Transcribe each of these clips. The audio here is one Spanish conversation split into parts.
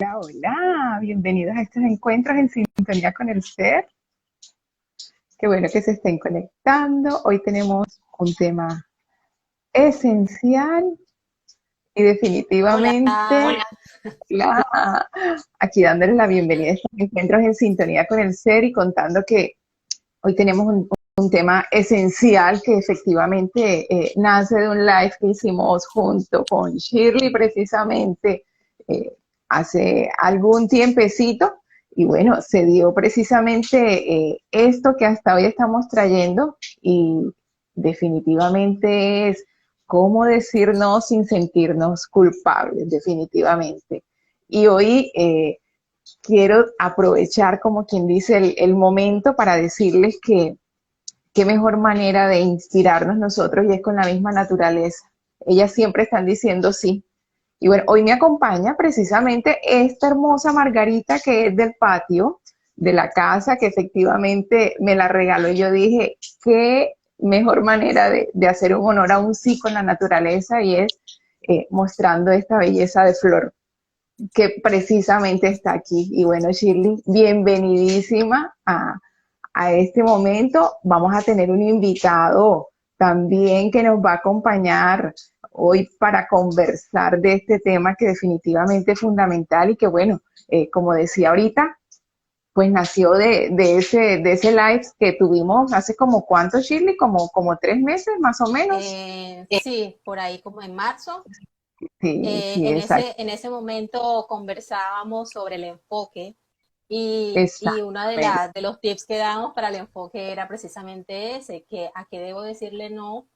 Hola, bienvenidos a estos encuentros en sintonía con el ser. Qué bueno que se estén conectando. Hoy tenemos un tema esencial y Hola, definitivamente aquí dándoles la bienvenida a estos encuentros en sintonía con el ser y contando que hoy tenemos un tema esencial que efectivamente nace de un live que hicimos junto con Shirley precisamente eh, hace algún tiempecito. Y bueno, se dio precisamente esto que hasta hoy estamos trayendo y definitivamente es cómo decir no sin sentirnos culpables, definitivamente. Y hoy quiero aprovechar, como quien dice, el momento para decirles que qué mejor manera de inspirarnos nosotros y es con la misma naturaleza. Ellas siempre están diciendo sí. Y bueno, hoy me acompaña precisamente esta hermosa margarita que es del patio de la casa, que efectivamente me la regaló. Y yo dije, qué mejor manera de hacer un honor a un sí con la naturaleza y es mostrando esta belleza de flor que precisamente está aquí. Y bueno, Shirley, bienvenidísima a este momento. Vamos a tener un invitado también que nos va a acompañar hoy para conversar de este tema que definitivamente es fundamental y que bueno, como decía ahorita, pues nació de ese live que tuvimos hace como cuánto, Shirley, como 3 meses más o menos. sí, por ahí como en marzo. Sí, sí, En exacto, ese momento conversábamos sobre el enfoque y uno exactamente. de los tips que dábamos para el enfoque era precisamente ese, que a qué debo decirle no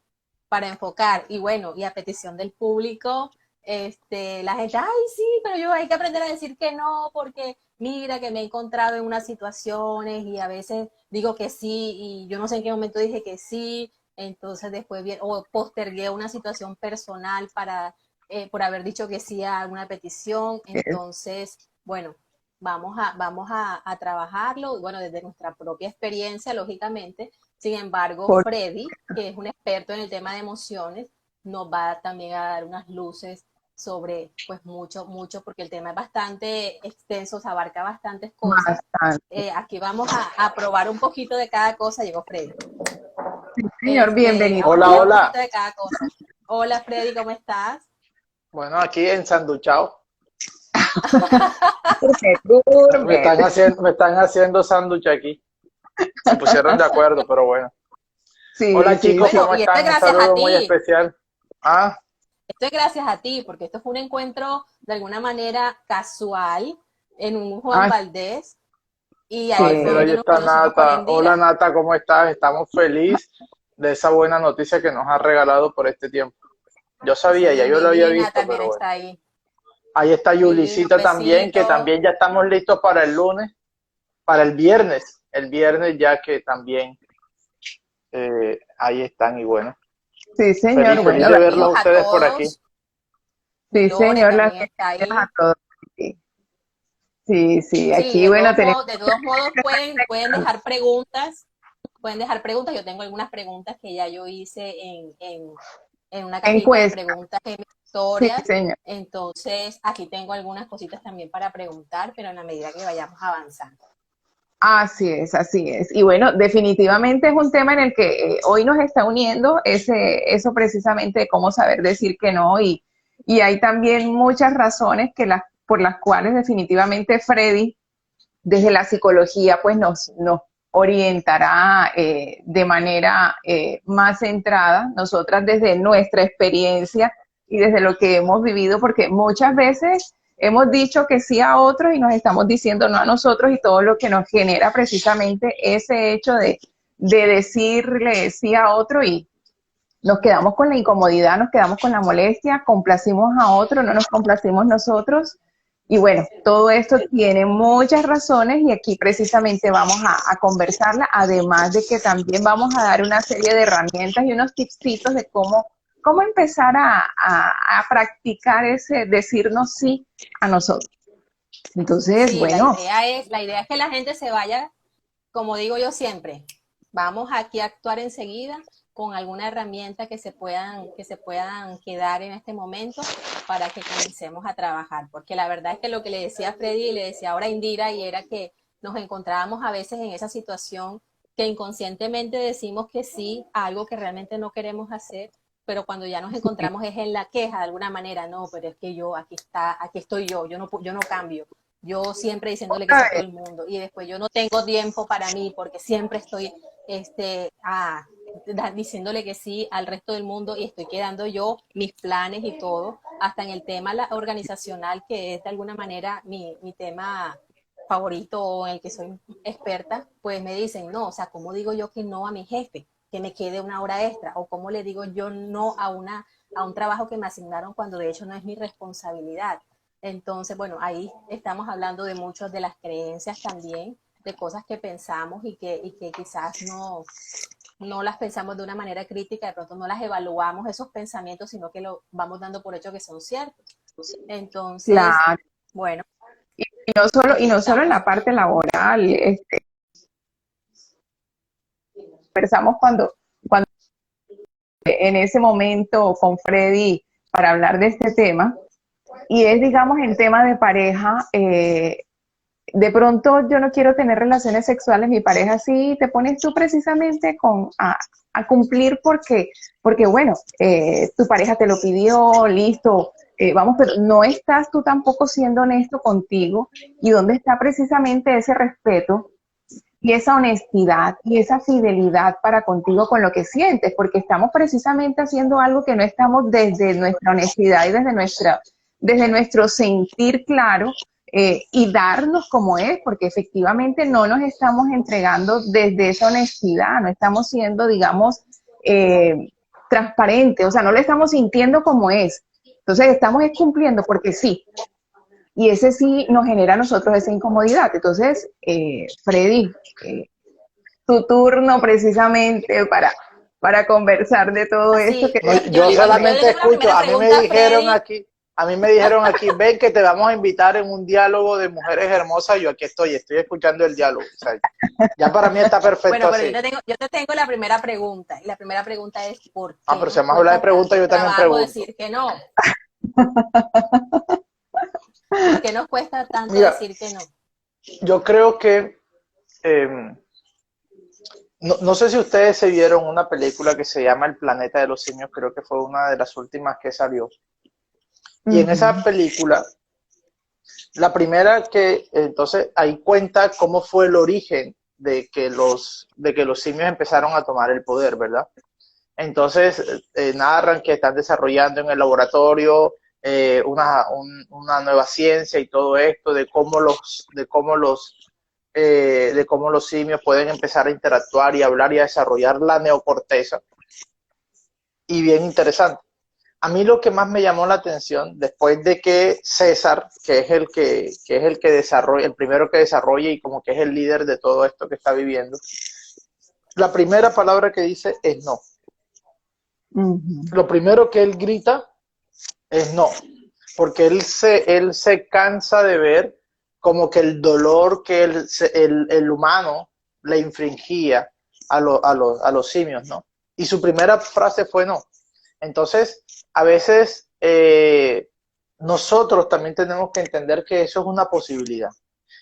para enfocar. Y bueno, y a petición del público, la gente, ay, sí, pero yo hay que aprender a decir que no, porque mira que me he encontrado en unas situaciones y a veces digo que sí y yo no sé en qué momento dije que sí, entonces después bien, o postergué una situación personal por haber dicho que sí a alguna petición, entonces, bueno, vamos a trabajarlo, bueno, desde nuestra propia experiencia, lógicamente. Sin embargo, Por, Freddy, que es un experto en el tema de emociones, nos va también a dar unas luces sobre, pues mucho, porque el tema es bastante extenso, se abarca bastantes cosas. bastante. Aquí vamos a probar un poquito de cada cosa. Llegó Freddy. Señor, bienvenido. Vamos a Hola, probar un hola. poquito de cada cosa. Hola Freddy, ¿cómo estás? Bueno, aquí en Sanduchao. Gourmet, Me gourmet. están haciendo sándwich aquí. Se pusieron de acuerdo, pero bueno. Sí, Hola sí, chicos, sí. Bueno, ¿cómo y esto es están? Un gracias a saludo muy ti. especial. Ah, Esto es gracias a ti, porque esto fue un encuentro de alguna manera casual en un Juan Ah, Valdés. Y ahí ay, fue mira, sí. ahí donde nos está conocimos por Nata. Hola Endira. Nata, ¿cómo estás? Estamos felices de esa buena noticia que nos ha regalado por este tiempo. Yo sabía, ya Sí, yo lo mi había Lina visto, también pero bueno. está ahí. Ahí está Mi Lina, un Yulicita también, que besito. también ya estamos listos para el lunes, para el viernes. El viernes ya que también ahí están y bueno. Sí, Feliz, señor. feliz Bueno, de Bienvenidos verlos a a ustedes por aquí. todos. sí, Lore señor, las también está bienvenidas a ahí. todos. Sí, sí, sí. Sí, Aquí, bueno, tenemos de todos modos pueden dejar preguntas. Pueden dejar preguntas. Yo tengo algunas preguntas que ya yo hice en una cajita de encuesta. preguntas en mis Sí, historias. señor. Entonces, aquí tengo algunas cositas también para preguntar, pero en la medida que vayamos avanzando. Así es, así es. Y bueno, definitivamente es un tema en el que hoy nos está uniendo eso precisamente de cómo saber decir que no y hay también muchas razones por las cuales definitivamente Freddy desde la psicología pues nos orientará de manera más centrada, nosotras desde nuestra experiencia y desde lo que hemos vivido, porque muchas veces hemos dicho que sí a otros y nos estamos diciendo no a nosotros y todo lo que nos genera precisamente ese hecho de decirle sí a otro y nos quedamos con la incomodidad, nos quedamos con la molestia, complacimos a otro, no nos complacimos nosotros. Y bueno, todo esto tiene muchas razones y aquí precisamente vamos a conversarla, además de que también vamos a dar una serie de herramientas y unos tipsitos de cómo empezar a practicar ese decirnos sí a nosotros. Entonces, Sí, bueno, la idea es que la gente se vaya, como digo yo siempre, vamos aquí a actuar enseguida con alguna herramienta que se puedan quedar en este momento para que comencemos a trabajar. Porque la verdad es que lo que le decía a Freddy y le decía ahora a Indira, y era que nos encontrábamos a veces en esa situación que inconscientemente decimos que sí a algo que realmente no queremos hacer, pero cuando ya nos encontramos es en la queja de alguna manera, no, pero es que yo, aquí estoy yo no cambio. Yo siempre diciéndole que sí a todo el mundo y después yo no tengo tiempo para mí porque siempre estoy diciéndole que sí al resto del mundo y estoy quedando yo mis planes y todo, hasta en el tema organizacional, que es de alguna manera mi tema favorito o en el que soy experta, pues me dicen, no, o sea, ¿cómo digo yo que no a mi jefe? Que me quede una hora extra, o cómo le digo yo no a un trabajo que me asignaron cuando de hecho no es mi responsabilidad. Entonces, bueno, ahí estamos hablando de muchas de las creencias también, de cosas que pensamos y que quizás no las pensamos de una manera crítica, de pronto no las evaluamos esos pensamientos, sino que lo vamos dando por hecho que son ciertos. Entonces, Claro. bueno. Y no solo en la parte laboral, conversamos cuando en ese momento con Freddy para hablar de este tema, y es, digamos, en tema de pareja, de pronto yo no quiero tener relaciones sexuales, mi pareja sí, te pones tú precisamente a cumplir porque bueno, tu pareja te lo pidió, listo, vamos, pero no estás tú tampoco siendo honesto contigo, y dónde está precisamente ese respeto y esa honestidad y esa fidelidad para contigo con lo que sientes, porque estamos precisamente haciendo algo que no estamos desde nuestra honestidad y desde nuestro sentir claro, y darnos como es, porque efectivamente no nos estamos entregando desde esa honestidad, no estamos siendo, digamos, transparentes, o sea, no lo estamos sintiendo como es. Entonces estamos cumpliendo porque sí, y ese sí nos genera a nosotros esa incomodidad. Entonces, Freddy, tu turno precisamente para conversar de todo esto. Sí, No, yo solamente escucho, a mí me dijeron aquí, ven que te vamos a invitar en un diálogo de mujeres hermosas, yo aquí estoy escuchando el diálogo. O sea, ya para mí está perfecto. Bueno, pero así. yo te tengo la primera pregunta, y la primera pregunta es, ¿por qué? Pero si vamos a hablar de preguntas, yo también pregunto. Decir que no. ¿Por qué nos cuesta tanto decir que no? Yo creo que no sé si ustedes se vieron una película que se llama El planeta de los simios, creo que fue una de las últimas que salió. Y en esa película, la primera que, entonces, ahí cuenta cómo fue el origen de que los simios empezaron a tomar el poder, ¿verdad? Entonces, narran que están desarrollando en el laboratorio una nueva ciencia y todo esto, de cómo los simios pueden empezar a interactuar y hablar y a desarrollar la neocorteza. Y bien interesante. A mí lo que más me llamó la atención, después de que César, que es el que desarrolla, el primero que desarrolla y como que es el líder de todo esto que está viviendo, la primera palabra que dice es no. Lo primero que él grita es no, porque él se cansa de ver como que el dolor que el humano le infringía a los simios, ¿no? Y su primera frase fue no. Entonces, a veces nosotros también tenemos que entender que eso es una posibilidad.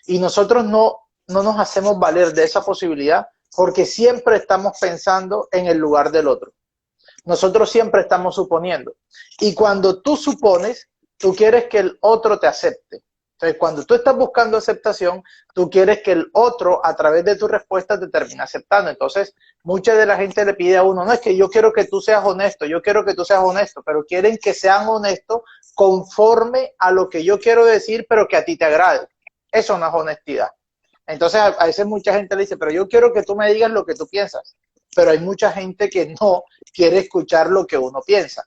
Y nosotros no nos hacemos valer de esa posibilidad porque siempre estamos pensando en el lugar del otro. Nosotros siempre estamos suponiendo. Y cuando tú supones, tú quieres que el otro te acepte. Entonces, cuando tú estás buscando aceptación, tú quieres que el otro, a través de tu respuesta, te termine aceptando. Entonces, mucha de la gente le pide a uno, no, es que yo quiero que tú seas honesto, yo quiero que tú seas honesto, pero quieren que sean honestos conforme a lo que yo quiero decir, pero que a ti te agrade. Eso no es honestidad. Entonces, a veces mucha gente le dice, pero yo quiero que tú me digas lo que tú piensas. Pero hay mucha gente que no quiere escuchar lo que uno piensa.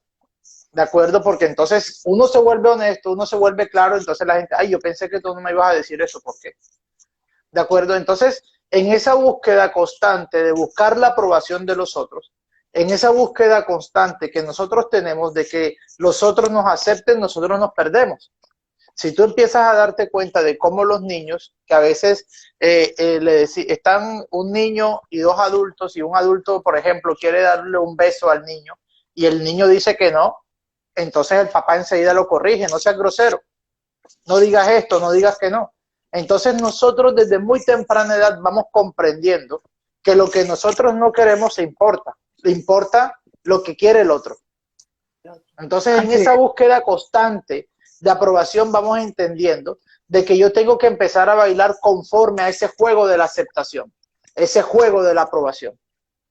¿De acuerdo? Porque entonces uno se vuelve honesto, uno se vuelve claro, entonces la gente, ay, yo pensé que tú no me ibas a decir eso, ¿por qué? ¿De acuerdo? Entonces, en esa búsqueda constante de buscar la aprobación de los otros, en esa búsqueda constante que nosotros tenemos de que los otros nos acepten, nosotros nos perdemos. Si tú empiezas a darte cuenta de cómo los niños, que a veces están un niño y dos adultos, y un adulto, por ejemplo, quiere darle un beso al niño, y el niño dice que no, entonces el papá enseguida lo corrige, no seas grosero, no digas esto, no digas que no. Entonces nosotros desde muy temprana edad vamos comprendiendo que lo que nosotros no queremos le importa lo que quiere el otro. Entonces en esa búsqueda constante de aprobación vamos entendiendo de que yo tengo que empezar a bailar conforme a ese juego de la aceptación, ese juego de la aprobación.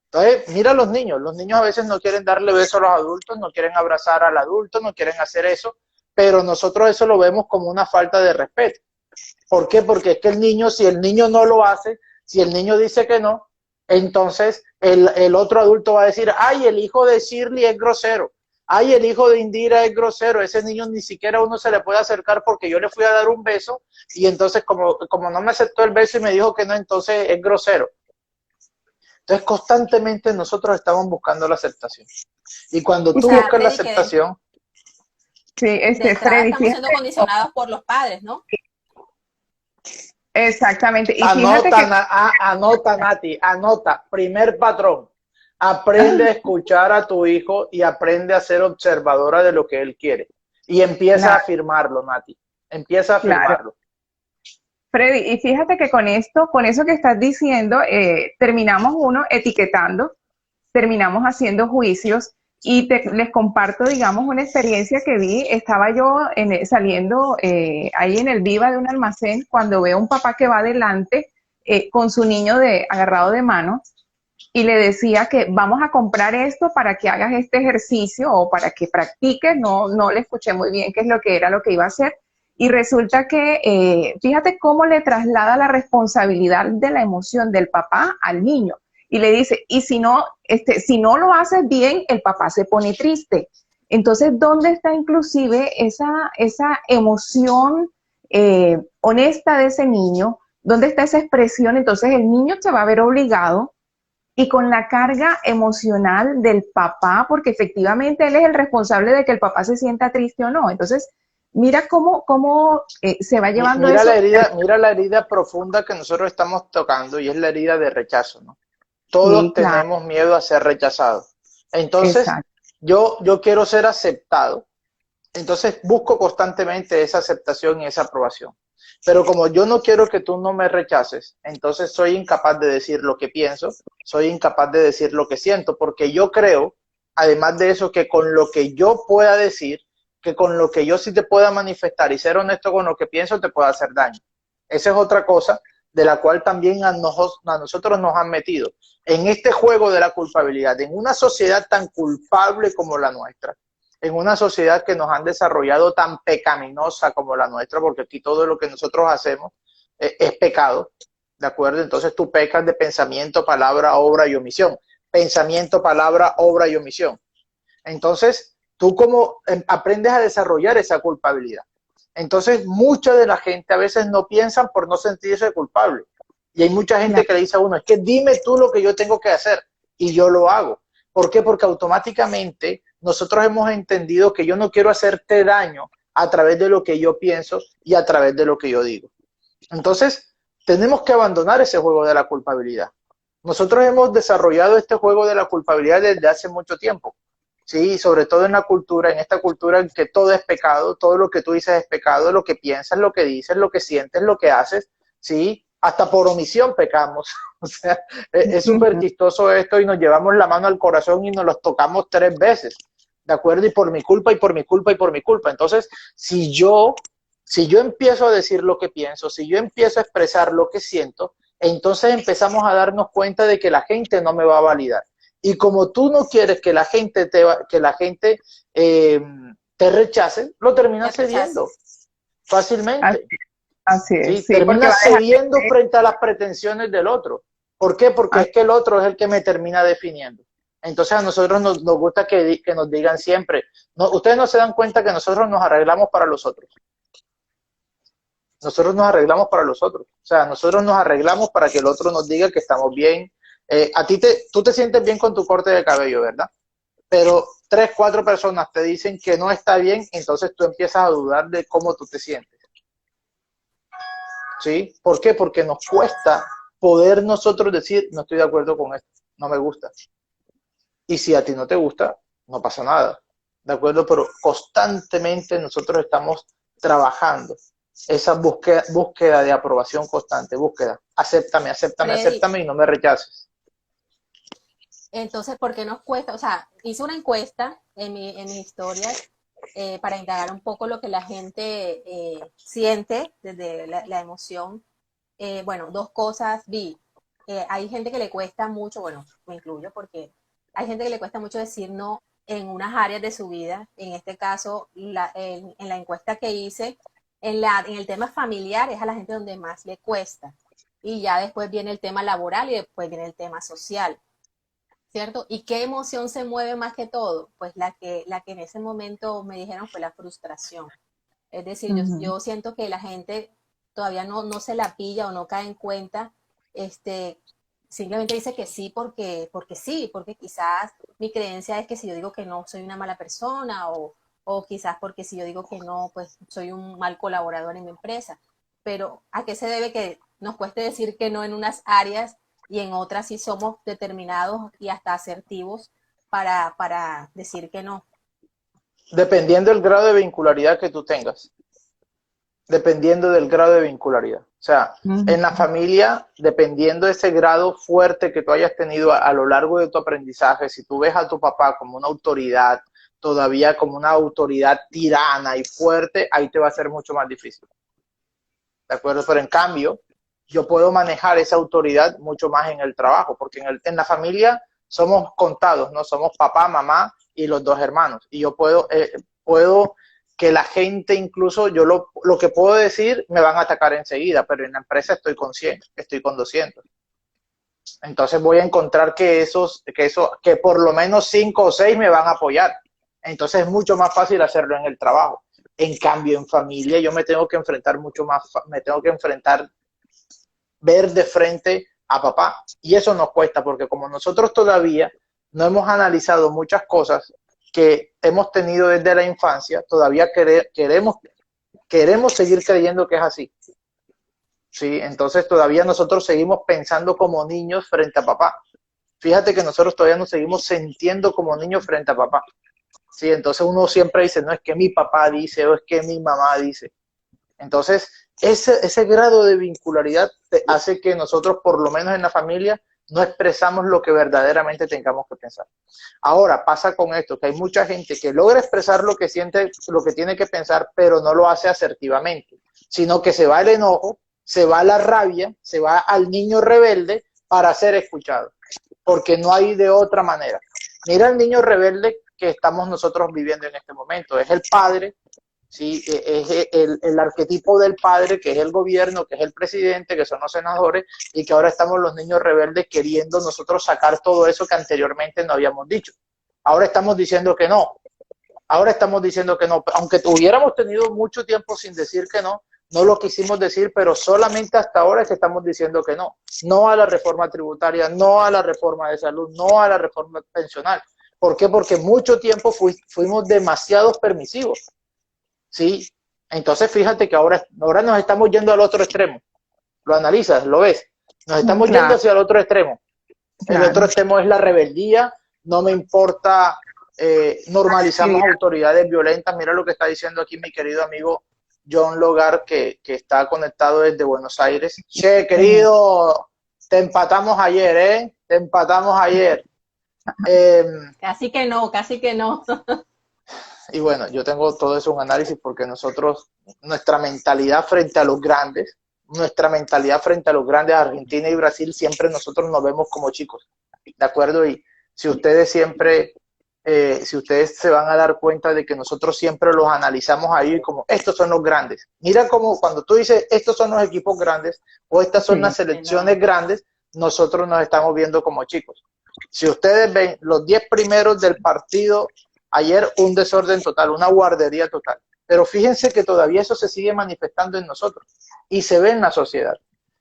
Entonces, mira a los niños a veces no quieren darle besos a los adultos, no quieren abrazar al adulto, no quieren hacer eso, pero nosotros eso lo vemos como una falta de respeto. ¿Por qué? Porque es que el niño, si el niño no lo hace, si el niño dice que no, entonces el otro adulto va a decir, ay, el hijo de Shirley es grosero, ay, el hijo de Indira es grosero, ese niño ni siquiera uno se le puede acercar porque yo le fui a dar un beso y entonces como no me aceptó el beso y me dijo que no, entonces es grosero. Entonces constantemente nosotros estamos buscando la aceptación. Y cuando tú buscas la aceptación... Sí, Freddy, Freddy, estamos siendo condicionados por los padres, ¿no? Exactamente. Y anota, Nati, anota. Primer patrón. Aprende a escuchar a tu hijo y aprende a ser observadora de lo que él quiere. Y empieza a afirmarlo, Nati. Empieza a afirmarlo. Freddy, y fíjate que con eso que estás diciendo, terminamos etiquetando, terminamos haciendo juicios. Y les comparto, digamos, una experiencia que vi. Estaba yo saliendo ahí en el Viva de un almacén cuando veo a un papá que va adelante con su niño agarrado de mano y le decía que vamos a comprar esto para que hagas este ejercicio o para que practiques. No le escuché muy bien qué es lo que era lo que iba a hacer. Y resulta que, fíjate cómo le traslada la responsabilidad de la emoción del papá al niño. Y le dice, y si no lo haces bien, el papá se pone triste. Entonces, ¿dónde está inclusive esa emoción honesta de ese niño? ¿Dónde está esa expresión? Entonces, el niño se va a ver obligado y con la carga emocional del papá, porque efectivamente él es el responsable de que el papá se sienta triste o no. Entonces, mira cómo se va llevando mira eso. Mira la herida profunda que nosotros estamos tocando y es la herida de rechazo, ¿no? Todos Sí, claro. tenemos miedo a ser rechazados. Entonces, yo quiero ser aceptado. Entonces, busco constantemente esa aceptación y esa aprobación. Pero como yo no quiero que tú no me rechaces, entonces soy incapaz de decir lo que pienso, soy incapaz de decir lo que siento, porque yo creo, además de eso, que con lo que yo pueda decir, que con lo que yo sí te pueda manifestar y ser honesto con lo que pienso, te pueda hacer daño. Esa es otra cosa de la cual también a nosotros nos han metido en este juego de la culpabilidad, en una sociedad tan culpable como la nuestra, en una sociedad que nos han desarrollado tan pecaminosa como la nuestra, porque aquí todo lo que nosotros hacemos es pecado, ¿de acuerdo? Entonces tú pecas de pensamiento, palabra, obra y omisión. Pensamiento, palabra, obra y omisión. Entonces, tú como aprendes a desarrollar esa culpabilidad. Entonces, mucha de la gente a veces no piensan por no sentirse culpable. Y hay mucha gente que le dice a uno, es que dime tú lo que yo tengo que hacer y yo lo hago. ¿Por qué? Porque automáticamente nosotros hemos entendido que yo no quiero hacerte daño a través de lo que yo pienso y a través de lo que yo digo. Entonces, tenemos que abandonar ese juego de la culpabilidad. Nosotros hemos desarrollado este juego de la culpabilidad desde hace mucho tiempo. Sí, sobre todo en esta cultura en que todo es pecado, todo lo que tú dices es pecado, lo que piensas, lo que dices, lo que sientes, lo que haces, sí, hasta por omisión pecamos. O sea, es súper chistoso esto y nos llevamos la mano al corazón y nos los tocamos 3 veces, ¿de acuerdo? Y por mi culpa, y por mi culpa, y por mi culpa. Entonces, si yo empiezo a decir lo que pienso, si yo empiezo a expresar lo que siento, entonces empezamos a darnos cuenta de que la gente no me va a validar. Y como tú no quieres que la gente te rechace, lo terminas cediendo fácilmente. Así es. Sí, terminas cediendo frente a las pretensiones del otro. ¿Por qué? Porque es que el otro es el que me termina definiendo. Entonces a nosotros nos gusta que nos digan siempre, no, ustedes no se dan cuenta que nosotros nos arreglamos para los otros. Nosotros nos arreglamos para los otros. O sea, nosotros nos arreglamos para que el otro nos diga que estamos bien. Tú te sientes bien con tu corte de cabello, ¿verdad? Pero 3, 4 personas te dicen que no está bien, entonces tú empiezas a dudar de cómo tú te sientes. ¿Sí? ¿Por qué? Porque nos cuesta poder nosotros decir, no estoy de acuerdo con esto, no me gusta. Y si a ti no te gusta, no pasa nada. ¿De acuerdo? Pero constantemente nosotros estamos trabajando esa búsqueda de aprobación constante, búsqueda. Acéptame, acéptame, Freddy, acéptame y no me rechaces. entonces, ¿por qué nos cuesta? O sea, hice una encuesta en mis historias para indagar un poco lo que la gente siente desde la emoción. Bueno, dos cosas vi. Hay gente que le cuesta mucho, bueno, me incluyo porque hay gente que le cuesta mucho decir no en unas áreas de su vida. En este caso, en la encuesta que hice, en el tema familiar es a la gente donde más le cuesta. Y ya después viene el tema laboral y después viene el tema social. ¿Cierto? ¿Y qué emoción se mueve más que todo? Pues la que en ese momento me dijeron fue la frustración. Es decir, yo siento que la gente todavía no se la pilla o no cae en cuenta, este, simplemente dice que sí porque sí, porque quizás mi creencia es que si yo digo que no, soy una mala persona o quizás porque si yo digo que no, pues soy un mal colaborador en mi empresa. Pero ¿a qué se debe que nos cueste decir que no en unas áreas y en otras sí somos determinados y hasta asertivos para decir que no? Dependiendo del grado de vincularidad que tú tengas. Dependiendo del grado de vincularidad. O sea, en la familia, dependiendo de ese grado fuerte que tú hayas tenido a lo largo de tu aprendizaje, si tú ves a tu papá como una autoridad, todavía como una autoridad tirana y fuerte, ahí te va a ser mucho más difícil. ¿De acuerdo? Pero en cambio, yo puedo manejar esa autoridad mucho más en el trabajo, porque en la familia somos contados, ¿no? Somos papá, mamá y los 2 hermanos. Y yo puedo que la gente incluso, yo lo que puedo decir, me van a atacar enseguida, pero en la empresa estoy con 100, estoy con 200. Entonces voy a encontrar que por lo menos 5 o 6 me van a apoyar. Entonces es mucho más fácil hacerlo en el trabajo. En cambio, en familia yo me tengo que enfrentar mucho más, me tengo que enfrentar, ver de frente a papá. Y eso nos cuesta, porque como nosotros todavía no hemos analizado muchas cosas que hemos tenido desde la infancia, todavía queremos seguir creyendo que es así. ¿Sí? Entonces todavía nosotros seguimos pensando como niños frente a papá. Fíjate que nosotros todavía nos seguimos sintiendo como niños frente a papá. ¿Sí? Entonces uno siempre dice, no, es que mi papá dice o es que mi mamá dice. Entonces ese grado de vincularidad hace que nosotros, por lo menos en la familia, no expresamos lo que verdaderamente tengamos que pensar. Ahora pasa con esto, que hay mucha gente que logra expresar lo que siente, lo que tiene que pensar, pero no lo hace asertivamente, sino que se va el enojo, se va la rabia, se va al niño rebelde para ser escuchado, porque no hay de otra manera. Mira el niño rebelde que estamos nosotros viviendo en este momento, es el padre, ¿sí? Es el arquetipo del padre, que es el gobierno, que es el presidente, que son los senadores, y que ahora estamos los niños rebeldes queriendo nosotros sacar todo eso que anteriormente no habíamos dicho. Ahora estamos diciendo que no, ahora estamos diciendo que no, aunque hubiéramos tenido mucho tiempo sin decir que no, no lo quisimos decir, pero solamente hasta ahora es que estamos diciendo que no. No a la reforma tributaria, no a la reforma de salud, no a la reforma pensional. ¿Por qué? Porque mucho tiempo fuimos demasiado permisivos. ¿Sí? Entonces fíjate que ahora nos estamos yendo al otro extremo. Lo analizas, lo ves. Nos estamos yendo hacia el otro extremo. El otro extremo es la rebeldía. No me importa, normalizamos autoridades violentas. Mira lo que está diciendo aquí mi querido amigo John Logar, que está conectado desde Buenos Aires. Che, querido, te empatamos ayer, ¿eh? Te empatamos ayer. Casi que no, casi que no. Y bueno, yo tengo todo eso un análisis porque nosotros, nuestra mentalidad frente a los grandes, Argentina y Brasil, siempre nosotros nos vemos como chicos, ¿de acuerdo? Y si ustedes siempre, si ustedes se van a dar cuenta de que nosotros siempre los analizamos ahí como, estos son los grandes. Mira como cuando tú dices, estos son los equipos grandes o estas son las selecciones grandes, nosotros nos estamos viendo como chicos. Si ustedes ven los 10 primeros del partido, ayer un desorden total, una guardería total. Pero fíjense que todavía eso se sigue manifestando en nosotros y se ve en la sociedad.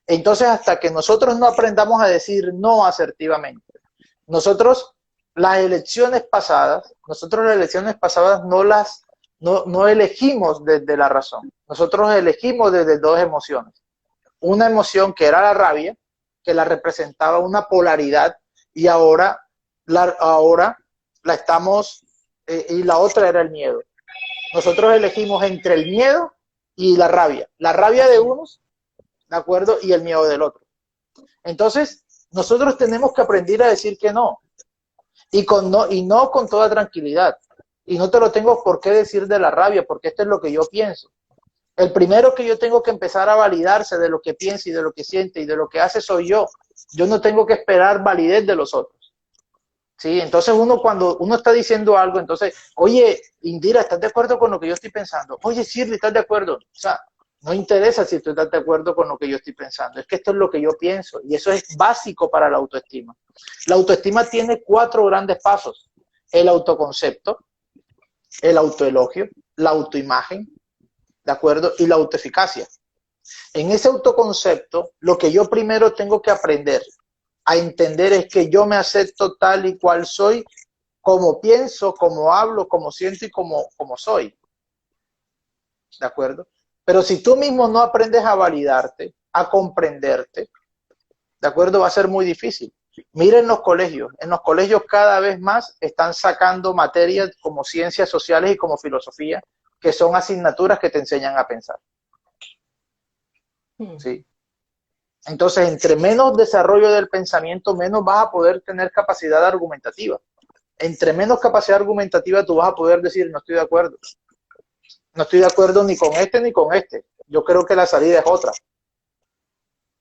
Entonces, hasta que nosotros no aprendamos a decir no asertivamente, nosotros las elecciones pasadas, nosotros las elecciones pasadas no elegimos desde la razón. Nosotros elegimos desde dos emociones. Una emoción que era la rabia, que la representaba una polaridad, y ahora la estamos, y la otra era el miedo. Nosotros elegimos entre el miedo y la rabia de unos, ¿de acuerdo? Y el miedo del otro. Entonces, nosotros tenemos que aprender a decir que no, y no con toda tranquilidad. Y no te lo tengo por qué decir de la rabia, porque esto es lo que yo pienso. El primero que yo tengo que empezar a validarse de lo que piensa y de lo que siente y de lo que hace soy yo. Yo no tengo que esperar validez de los otros. ¿Sí? Entonces cuando uno está diciendo algo, entonces, oye, Indira, ¿estás de acuerdo con lo que yo estoy pensando? Oye, Shirley, ¿estás de acuerdo? O sea, no interesa si tú estás de acuerdo con lo que yo estoy pensando. Es que esto es lo que yo pienso y eso es básico para la autoestima. La autoestima tiene 4 grandes pasos: el autoconcepto, el autoelogio, la autoimagen, ¿de acuerdo? Y la autoeficacia. En ese autoconcepto, lo que yo primero tengo que aprender a entender es que yo me acepto tal y cual soy, como pienso, como hablo, como siento y como soy. ¿De acuerdo? Pero si tú mismo no aprendes a validarte, a comprenderte, ¿de acuerdo? Va a ser muy difícil. Miren los colegios. En los colegios cada vez más están sacando materias como ciencias sociales y como filosofía, que son asignaturas que te enseñan a pensar. ¿Sí? Entonces, entre menos desarrollo del pensamiento, menos vas a poder tener capacidad argumentativa. Entre menos capacidad argumentativa, tú vas a poder decir, no estoy de acuerdo. No estoy de acuerdo ni con este ni con este. Yo creo que la salida es otra.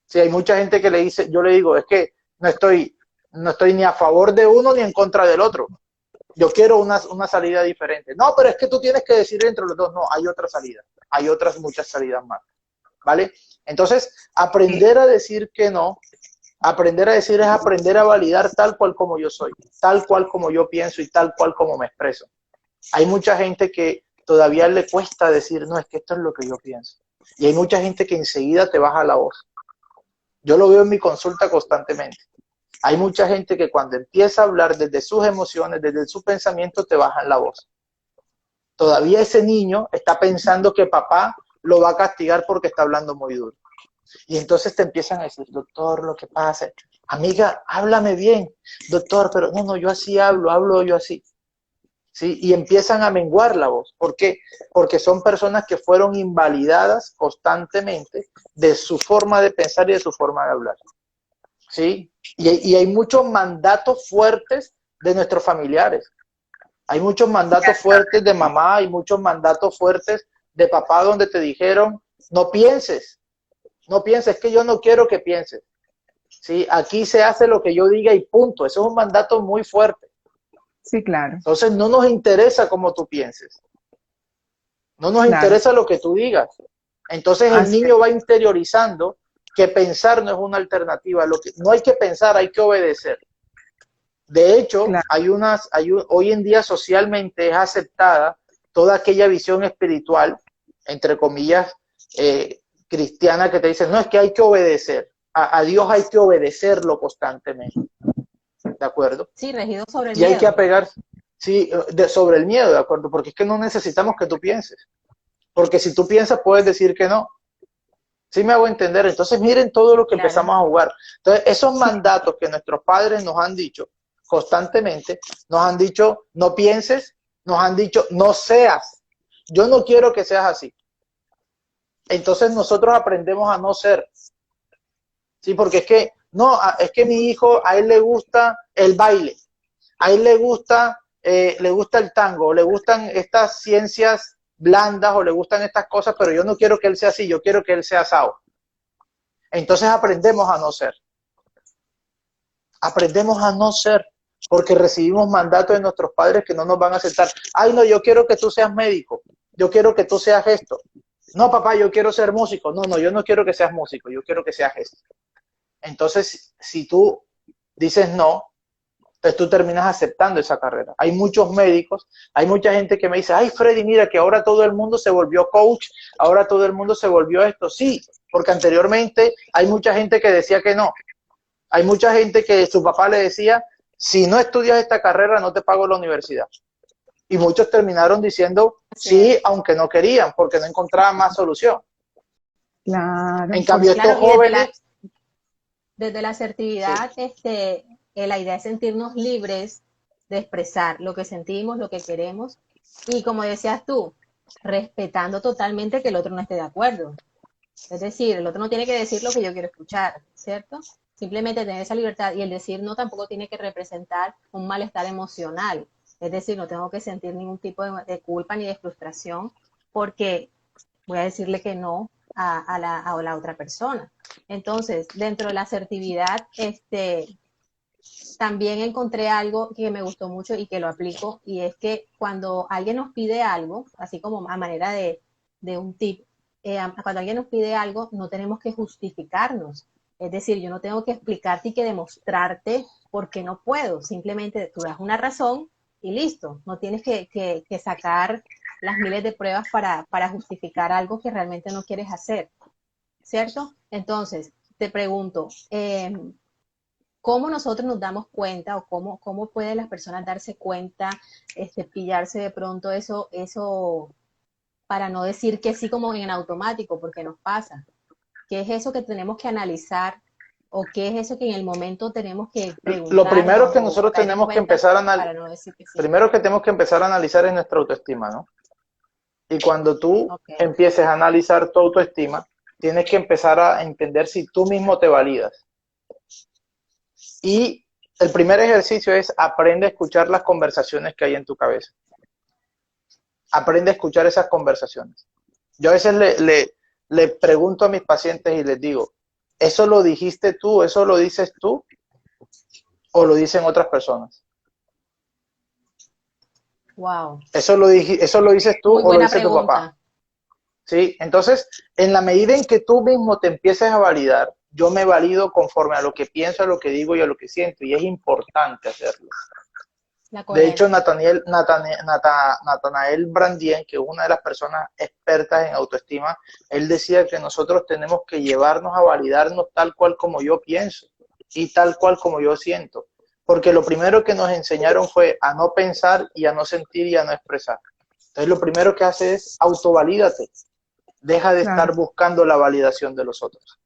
Si hay mucha gente que le dice, yo le digo, es que no estoy ni a favor de uno ni en contra del otro. Yo quiero una salida diferente. No, pero es que tú tienes que decir entre los dos. No, hay otra salida. Hay otras muchas salidas más. ¿Vale? Entonces, aprender a decir que no, aprender a decir es aprender a validar tal cual como yo soy, tal cual como yo pienso y tal cual como me expreso. Hay mucha gente que todavía le cuesta decir, no, es que esto es lo que yo pienso. Y hay mucha gente que enseguida te baja la voz. Yo lo veo en mi consulta constantemente. Hay mucha gente que cuando empieza a hablar desde sus emociones, desde su pensamiento, te bajan la voz. Todavía ese niño está pensando que papá lo va a castigar porque está hablando muy duro. Y entonces te empiezan a decir, doctor, lo que pasa, amiga, háblame bien, doctor, pero no, yo así hablo yo así. ¿Sí? Y empiezan a menguar la voz. ¿Por qué? Porque son personas que fueron invalidadas constantemente de su forma de pensar y de su forma de hablar. ¿Sí? Y hay muchos mandatos fuertes de nuestros familiares. Hay muchos mandatos fuertes de mamá, hay muchos mandatos fuertes de papá donde te dijeron, no pienses, que yo no quiero que pienses. ¿Sí? Aquí se hace lo que yo diga y punto. Eso es un mandato muy fuerte. Sí, claro. Entonces no nos interesa cómo tú pienses. No nos interesa lo que tú digas. Entonces el niño va interiorizando que pensar no es una alternativa. No hay que pensar, hay que obedecer. De hecho, hoy en día socialmente es aceptada toda aquella visión espiritual, entre comillas, cristiana, que te dice, no, es que hay que obedecer. A Dios hay que obedecerlo constantemente. ¿De acuerdo? Sí, regido sobre el miedo. Y hay que apegarse, sobre el miedo, ¿de acuerdo? Porque es que no necesitamos que tú pienses. Porque si tú piensas, puedes decir que no. ¿Sí me hago entender? Entonces, miren todo lo que empezamos a jugar. Entonces, esos mandatos que nuestros padres nos han dicho constantemente, nos han dicho, no pienses, nos han dicho, no seas. Yo no quiero que seas así. Entonces, nosotros aprendemos a no ser. Sí, porque es que mi hijo, a él le gusta el baile, a él le gusta el tango, le gustan estas ciencias blandas o le gustan estas cosas, pero yo no quiero que él sea así, yo quiero que él sea asado. Entonces aprendemos a no ser. Aprendemos a no ser, porque recibimos mandatos de nuestros padres que no nos van a aceptar. Ay, no, yo quiero que tú seas médico, yo quiero que tú seas esto. No, papá, yo quiero ser músico. No, yo no quiero que seas músico, yo quiero que seas esto. Entonces, si tú dices no, entonces tú terminas aceptando esa carrera. Hay muchos médicos, hay mucha gente que me dice, ay, Freddy, mira que ahora todo el mundo se volvió coach, ahora todo el mundo se volvió esto. Sí, porque anteriormente hay mucha gente que decía que no. Hay mucha gente que su papá le decía, si no estudias esta carrera no te pago la universidad. Y muchos terminaron diciendo sí, aunque no querían, porque no encontraban más solución. Claro. En cambio, estos Claro, y jóvenes... desde la asertividad, Sí. la idea es sentirnos libres de expresar lo que sentimos, lo que queremos, y como decías tú, respetando totalmente que el otro no esté de acuerdo. Es decir, el otro no tiene que decir lo que yo quiero escuchar, ¿cierto? Simplemente tener esa libertad, y el decir no tampoco tiene que representar un malestar emocional. Es decir, no tengo que sentir ningún tipo de culpa ni de frustración porque voy a decirle que no a la otra persona. Entonces, dentro de la asertividad, también encontré algo que me gustó mucho y que lo aplico, y es que cuando alguien nos pide algo, así como a manera de un tip, cuando alguien nos pide algo, no tenemos que justificarnos. Es decir, yo no tengo que explicarte y que demostrarte por qué no puedo. Simplemente tú das una razón y listo. No tienes que sacar las miles de pruebas para justificar algo que realmente no quieres hacer, ¿cierto? Entonces, te pregunto, ¿cómo nosotros nos damos cuenta o cómo pueden las personas darse cuenta, pillarse de pronto eso para no decir que sí como en automático, porque nos pasa? ¿Qué es eso que tenemos que analizar o qué es eso que en el momento tenemos que Lo primero preguntarnos que o nosotros caer en tenemos que cuenta empezar para no decir que sí? primero que tenemos que empezar a analizar es nuestra autoestima, ¿no? Y cuando tú Ok, empieces a analizar tu autoestima, tienes que empezar a entender si tú mismo te validas. Y el primer ejercicio es aprende a escuchar las conversaciones que hay en tu cabeza. Aprende a escuchar esas conversaciones. Yo a veces le pregunto a mis pacientes y les digo, ¿eso lo dijiste tú, eso lo dices tú o lo dicen otras personas? wow, ¿Eso lo dices tú muy o lo buena dice tu papá? pregunta. ¿Sí? Entonces, en la medida en que tú mismo te empieces a validar, yo me valido conforme a lo que pienso, a lo que digo y a lo que siento, y es importante hacerlo. La De hecho, coherencia. Nathanael Brandien, que es una de las personas expertas en autoestima, él decía que nosotros tenemos que llevarnos a validarnos tal cual como yo pienso y tal cual como yo siento. Porque lo primero que nos enseñaron fue a no pensar y a no sentir y a no expresar. Entonces, lo primero que hace es autovalídate. Deja de Claro, estar buscando la validación de los otros.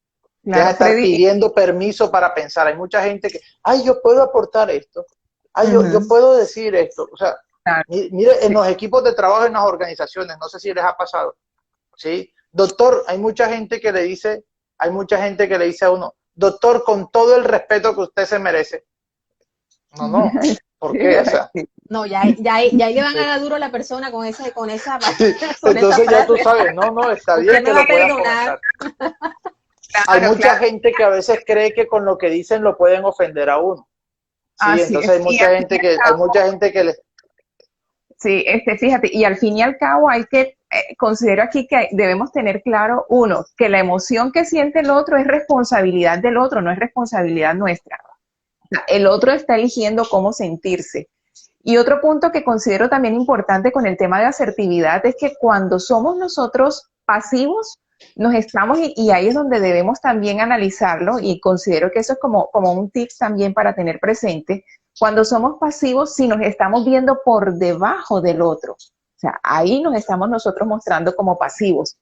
Deja de claro, estar Freddy. pidiendo permiso para pensar. Hay mucha gente que, ay, yo puedo aportar esto. Ay, yo Ujú, puedo decir esto. O sea, claro, mire, en sí. los equipos de trabajo, en las organizaciones, no sé si les ha pasado, ¿sí? Doctor, hay mucha gente que le dice a uno, doctor, con todo el respeto que usted se merece. No, no. ¿Por qué? O sea, Sí, No, ya ahí le van a sí. dar duro a la persona Sí. con esa Entonces ya tú frase. sabes, no, no, está Usted bien me que va a lo puedan perdonar. comentar. Hay claro, mucha claro. gente que a veces cree que con lo que dicen lo pueden ofender a uno. Sí, Así entonces es. Y al fin y al hay cabo, mucha gente que le... sí, fíjate, y al fin y al cabo hay que, considero aquí que debemos tener claro, uno, que la emoción que siente el otro es responsabilidad del otro, no es responsabilidad nuestra. El otro está eligiendo cómo sentirse. Y otro punto que considero también importante con el tema de asertividad es que cuando somos nosotros pasivos, nos estamos, y ahí es donde debemos también analizarlo, y considero que eso es como un tip también para tener presente, cuando somos pasivos, si nos estamos viendo por debajo del otro, o sea, ahí nos estamos nosotros mostrando como pasivos.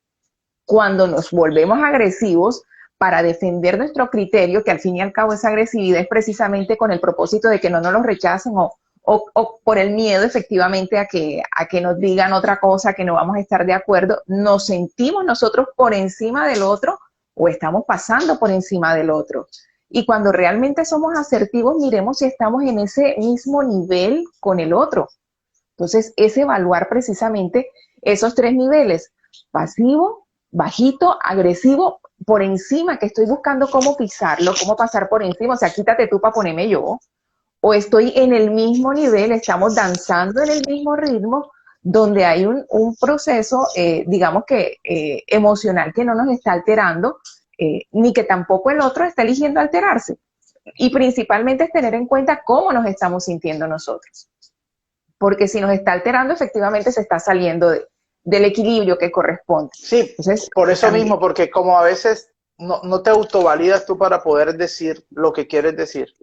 Cuando nos volvemos agresivos para defender nuestro criterio, que al fin y al cabo esa agresividad es precisamente con el propósito de que no nos lo rechacen o por el miedo efectivamente a que nos digan otra cosa, que no vamos a estar de acuerdo, nos sentimos nosotros por encima del otro o estamos pasando por encima del otro. Y cuando realmente somos asertivos, miremos si estamos en ese mismo nivel con el otro. Entonces, es evaluar precisamente esos tres niveles: pasivo, bajito, agresivo, por encima, que estoy buscando cómo pisarlo, cómo pasar por encima, o sea, quítate tú para ponerme yo, o estoy en el mismo nivel, estamos danzando en el mismo ritmo, donde hay un proceso, digamos que emocional, que no nos está alterando, ni que tampoco el otro está eligiendo alterarse. Y principalmente es tener en cuenta cómo nos estamos sintiendo nosotros, porque si nos está alterando, efectivamente se está saliendo del equilibrio que corresponde. Sí, Entonces, por eso también. mismo, porque como a veces no te autovalidas tú para poder decir lo que quieres decir.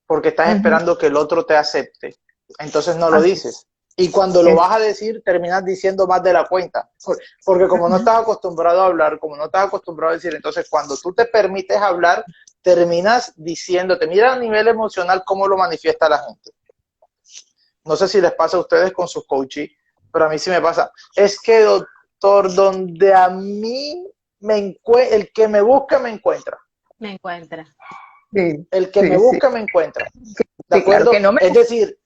porque estás Ujú. esperando que el otro te acepte. Entonces no lo Así dices. Y cuando lo es. vas a decir, terminas diciendo más de la cuenta. Porque como no Ujú. estás acostumbrado a hablar, como no estás acostumbrado a decir, entonces cuando tú te permites hablar, terminas diciéndote, mira a nivel emocional cómo lo manifiesta la gente. No sé si les pasa a ustedes con sus coaches, pero a mí sí me pasa. Es que, doctor, donde a mí el que me busca me encuentra. Me encuentra. Sí, El que me sí, sí. busca me encuentra. ¿De Sí, claro acuerdo? que no me Es gusta. decir,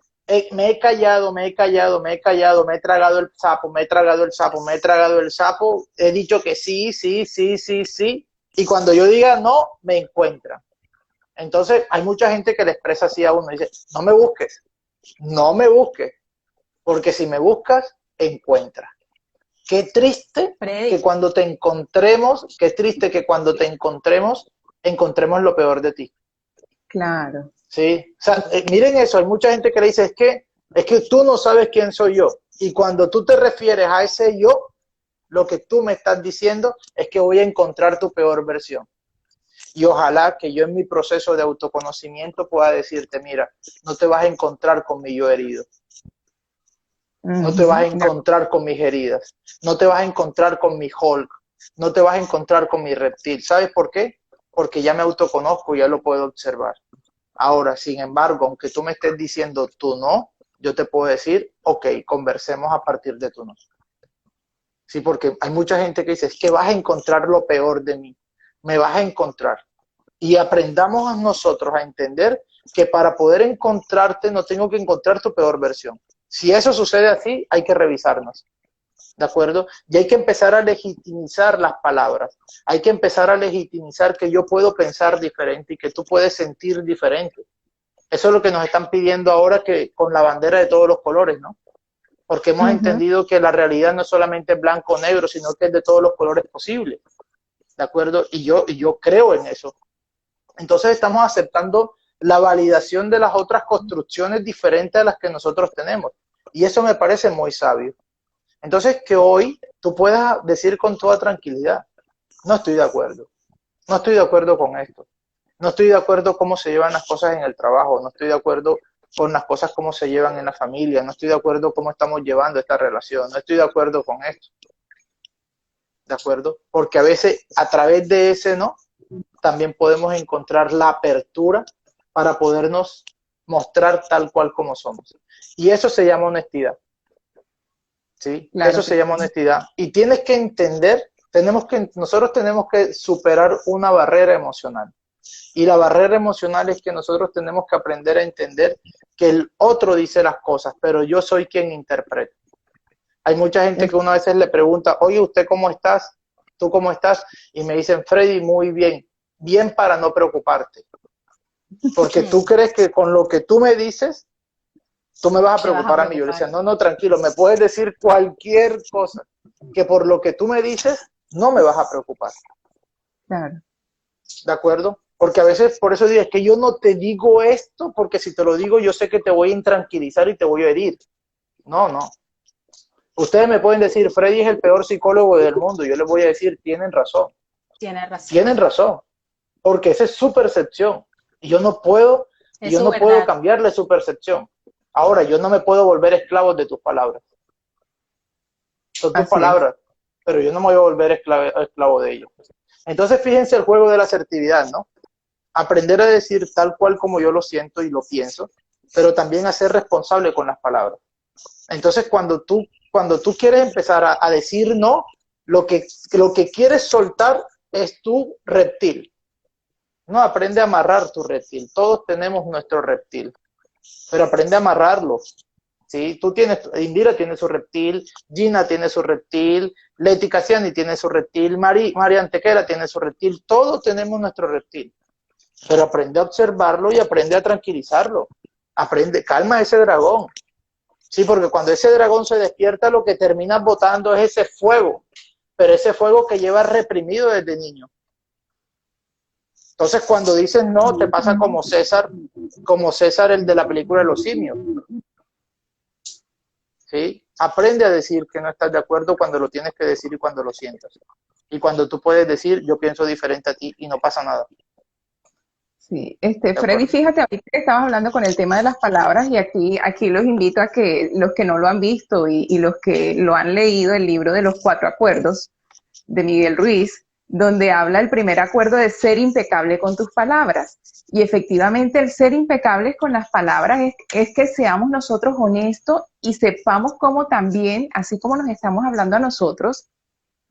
me he callado, me he callado, me he callado, me he tragado el sapo, me he tragado el sapo, me he tragado el sapo, he dicho que sí, sí, sí, sí, sí, y cuando yo diga no, me encuentra. Entonces, hay mucha gente que le expresa así a uno, dice, no me busques, no me busques, porque si me buscas, encuentras. Qué triste que Freddy, cuando te encontremos, qué triste que cuando te encontremos, encontremos lo peor de ti. Claro. Sí, o sea, miren eso, hay mucha gente que le dice, es que tú no sabes quién soy yo. Y cuando tú te refieres a ese yo, lo que tú me estás diciendo es que voy a encontrar tu peor versión. Y ojalá que yo en mi proceso de autoconocimiento pueda decirte, mira, no te vas a encontrar con mi yo herido, no te vas a Ujú. encontrar con mis heridas, no te vas a encontrar con mi Hulk, no te vas a encontrar con mi reptil. ¿Sabes por qué? Porque ya me autoconozco, ya lo puedo observar. Ahora, sin embargo, aunque tú me estés diciendo tú no, yo te puedo decir, ok, conversemos a partir de tu no. Sí, porque hay mucha gente que dice, es que vas a encontrar lo peor de mí, me vas a encontrar. Y aprendamos nosotros a entender que para poder encontrarte no tengo que encontrar tu peor versión. Si eso sucede así, hay que revisarnos. ¿De acuerdo? Y hay que empezar a legitimizar las palabras. Hay que empezar a legitimizar que yo puedo pensar diferente y que tú puedes sentir diferente. Eso es lo que nos están pidiendo ahora que con la bandera de todos los colores, ¿no? Porque hemos Ujú. entendido que la realidad no es solamente blanco o negro, sino que es de todos los colores posibles, ¿de acuerdo? Y yo creo en eso. Entonces estamos aceptando la validación de las otras construcciones diferentes a las que nosotros tenemos. Y eso me parece muy sabio. Entonces que hoy tú puedas decir con toda tranquilidad, no estoy de acuerdo, no estoy de acuerdo con esto. No estoy de acuerdo cómo se llevan las cosas en el trabajo, no estoy de acuerdo con las cosas cómo se llevan en la familia, no estoy de acuerdo cómo estamos llevando esta relación, no estoy de acuerdo con esto, ¿de acuerdo? Porque a veces a través de ese no, también podemos encontrar la apertura para podernos mostrar tal cual como somos. Y eso se llama honestidad, ¿sí? Eso Claro que se llama honestidad. Y tienes que entender, nosotros tenemos que superar una barrera emocional. Y la barrera emocional es que nosotros tenemos que aprender a entender que el otro dice las cosas, pero yo soy quien interpreta. Hay mucha gente es que una vez le pregunta, oye, ¿usted cómo estás? ¿Tú cómo estás? Y me dicen, Freddy, muy bien. Bien para no preocuparte. Porque tú crees que con lo que tú me dices, tú me vas a te vas a preocupar a mí. Yo le decía, preocupar. no, no, tranquilo, me puedes decir cualquier cosa, que por lo que tú me dices, no me vas a preocupar. claro. ¿De acuerdo? Porque a veces, por eso digo, es que yo no te digo esto, porque si te lo digo, yo sé que te voy a intranquilizar y te voy a herir. No, no. Ustedes me pueden decir, Freddy es el peor psicólogo del mundo. Yo les voy a decir, Tienes razón. tienen razón, porque esa es su percepción. Y Es yo su no puedo verdad. cambiarle su percepción. Ahora, yo no me puedo volver esclavo de tus palabras. Son tus Así es. palabras, pero yo no me voy a volver esclavo de ellos. Entonces, fíjense el juego de la asertividad, ¿no? Aprender a decir tal cual como yo lo siento y lo pienso, pero también a ser responsable con las palabras. Entonces, cuando tú quieres empezar a decir no, lo que quieres soltar es tu reptil. No, aprende a amarrar tu reptil. Todos tenemos nuestro reptil, pero aprende a amarrarlo. ¿Sí? Indira tiene su reptil, Gina tiene su reptil, Leti Cassiani tiene su reptil, María Antequera tiene su reptil, todos tenemos nuestro reptil. Pero aprende a observarlo y aprende a tranquilizarlo. Aprende, calma ese dragón. Sí, porque cuando ese dragón se despierta, lo que terminas botando es ese fuego, pero ese fuego que lleva reprimido desde niño. Entonces, cuando dices no, te pasa como César el de la película de los simios. ¿Sí? Aprende a decir que no estás de acuerdo cuando lo tienes que decir y cuando lo sientas. Y cuando tú puedes decir, yo pienso diferente a ti y no pasa nada. Sí, ¿De Freddy, acuerdo? fíjate, ahorita que estabas hablando con el tema de las palabras y aquí los invito a que los que no lo han visto y los que lo han leído, el libro de los 4 acuerdos de Miguel Ruiz, donde habla el primer acuerdo de ser impecable con tus palabras. Y efectivamente el ser impecables con las palabras es que seamos nosotros honestos y sepamos cómo también, así como nos estamos hablando a nosotros,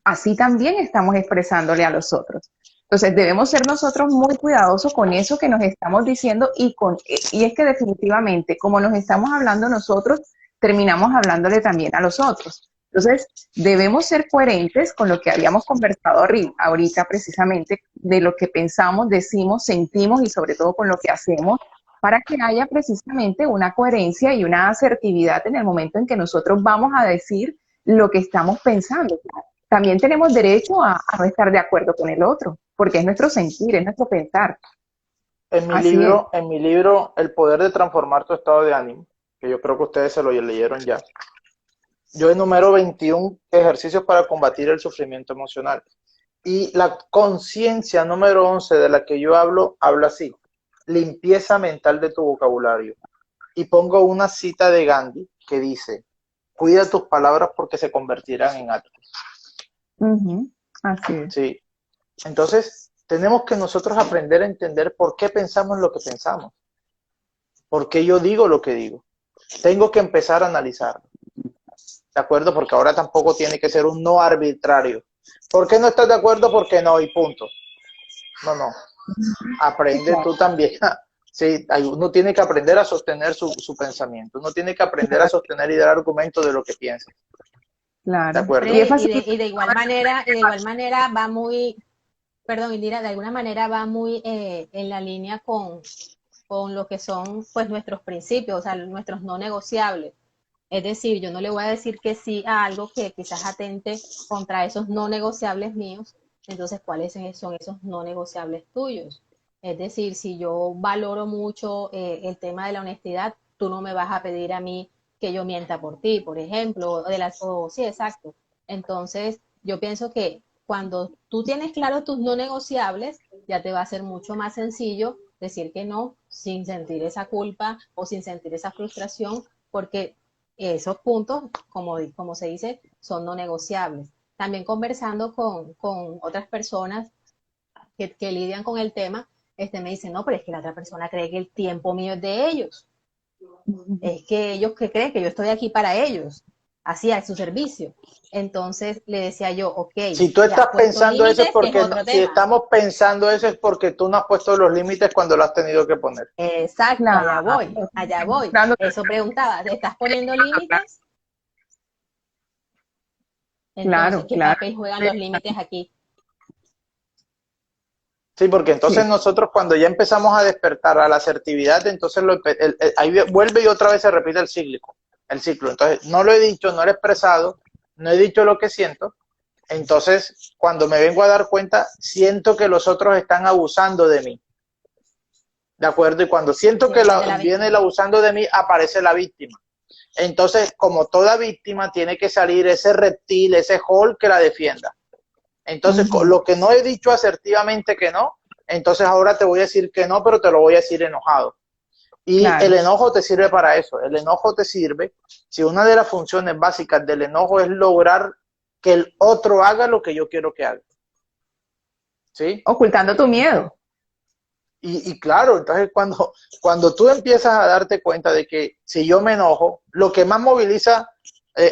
así también estamos expresándole a los otros. Entonces debemos ser nosotros muy cuidadosos con eso que nos estamos diciendo y es que definitivamente como nos estamos hablando nosotros, terminamos hablándole también a los otros. Entonces debemos ser coherentes con lo que habíamos conversado ahorita precisamente, de lo que pensamos, decimos, sentimos y sobre todo con lo que hacemos para que haya precisamente una coherencia y una asertividad en el momento en que nosotros vamos a decir lo que estamos pensando. También tenemos derecho a no estar de acuerdo con el otro, porque es nuestro sentir, es nuestro pensar. Así es. En mi libro, El poder de transformar tu estado de ánimo, que yo creo que ustedes se lo leyeron ya, yo enumero 21 ejercicios para combatir el sufrimiento emocional. Y la conciencia número 11 de la que yo hablo, habla así: limpieza mental de tu vocabulario. Y pongo una cita de Gandhi que dice: cuida tus palabras porque se convertirán en actos. Ujú, así es. Sí. Entonces, tenemos que nosotros aprender a entender por qué pensamos lo que pensamos, por qué yo digo lo que digo. Tengo que empezar a analizarlo, ¿de acuerdo? Porque ahora tampoco tiene que ser un no arbitrario. ¿Por qué no estás de acuerdo? Porque no, y punto. No, no. Sí, Aprende claro, tú también. Sí, uno tiene que aprender a sostener su pensamiento. Uno tiene que aprender a claro, sostener y dar argumentos de lo que piensa. ¿De claro. acuerdo? Y es Freddy, fácil. y de igual manera va muy, perdón, Indira, de alguna manera va muy en la línea con lo que son pues nuestros principios, o sea, nuestros no negociables. Es decir, yo no le voy a decir que sí a algo que quizás atente contra esos no negociables míos. Entonces, ¿cuáles son esos no negociables tuyos? Es decir, si yo valoro mucho el tema de la honestidad, tú no me vas a pedir a mí que yo mienta por ti, por ejemplo, sí, exacto. Entonces, yo pienso que cuando tú tienes claro tus no negociables, ya te va a ser mucho más sencillo decir que no sin sentir esa culpa o sin sentir esa frustración, porque esos puntos, como se dice, son no negociables. También conversando con otras personas que lidian con el tema, me dicen, no, pero es que la otra persona cree que el tiempo mío es de ellos. Es que ellos que creen que yo estoy aquí para ellos, así a su servicio. Entonces le decía yo, ok, Si tú ya estás has puesto pensando eso es límites, que es porque otro si tema. estamos pensando eso es porque tú no has puesto los límites cuando lo has tenido que poner. Exacto, Claro, allá voy, estamos allá voy. demostrando que Eso preguntaba, ¿te estás poniendo límites? Entonces, claro, ¿qué claro. papel juegan los límites aquí? Sí, porque Sí, entonces nosotros cuando ya empezamos a despertar a la asertividad, entonces ahí vuelve y otra vez se repite el ciclo. Entonces, no lo he dicho, no lo he expresado, no he dicho lo que siento. Entonces, cuando me vengo a dar cuenta, siento que los otros están abusando de mí. ¿De acuerdo? Y cuando siento Sí, que de la viene el víctima. abusando de mí, aparece la víctima. Entonces, como toda víctima, tiene que salir ese reptil, ese Hulk que la defienda. Entonces, con ujú, lo que no he dicho asertivamente que no, entonces ahora te voy a decir que no, pero te lo voy a decir enojado. Y el claro. enojo te sirve para eso. El enojo te sirve, si una de las funciones básicas del enojo es lograr que el otro haga lo que yo quiero que haga. ¿Sí? Ocultando tu miedo. Y claro, entonces cuando tú empiezas a darte cuenta de que si yo me enojo, lo que más moviliza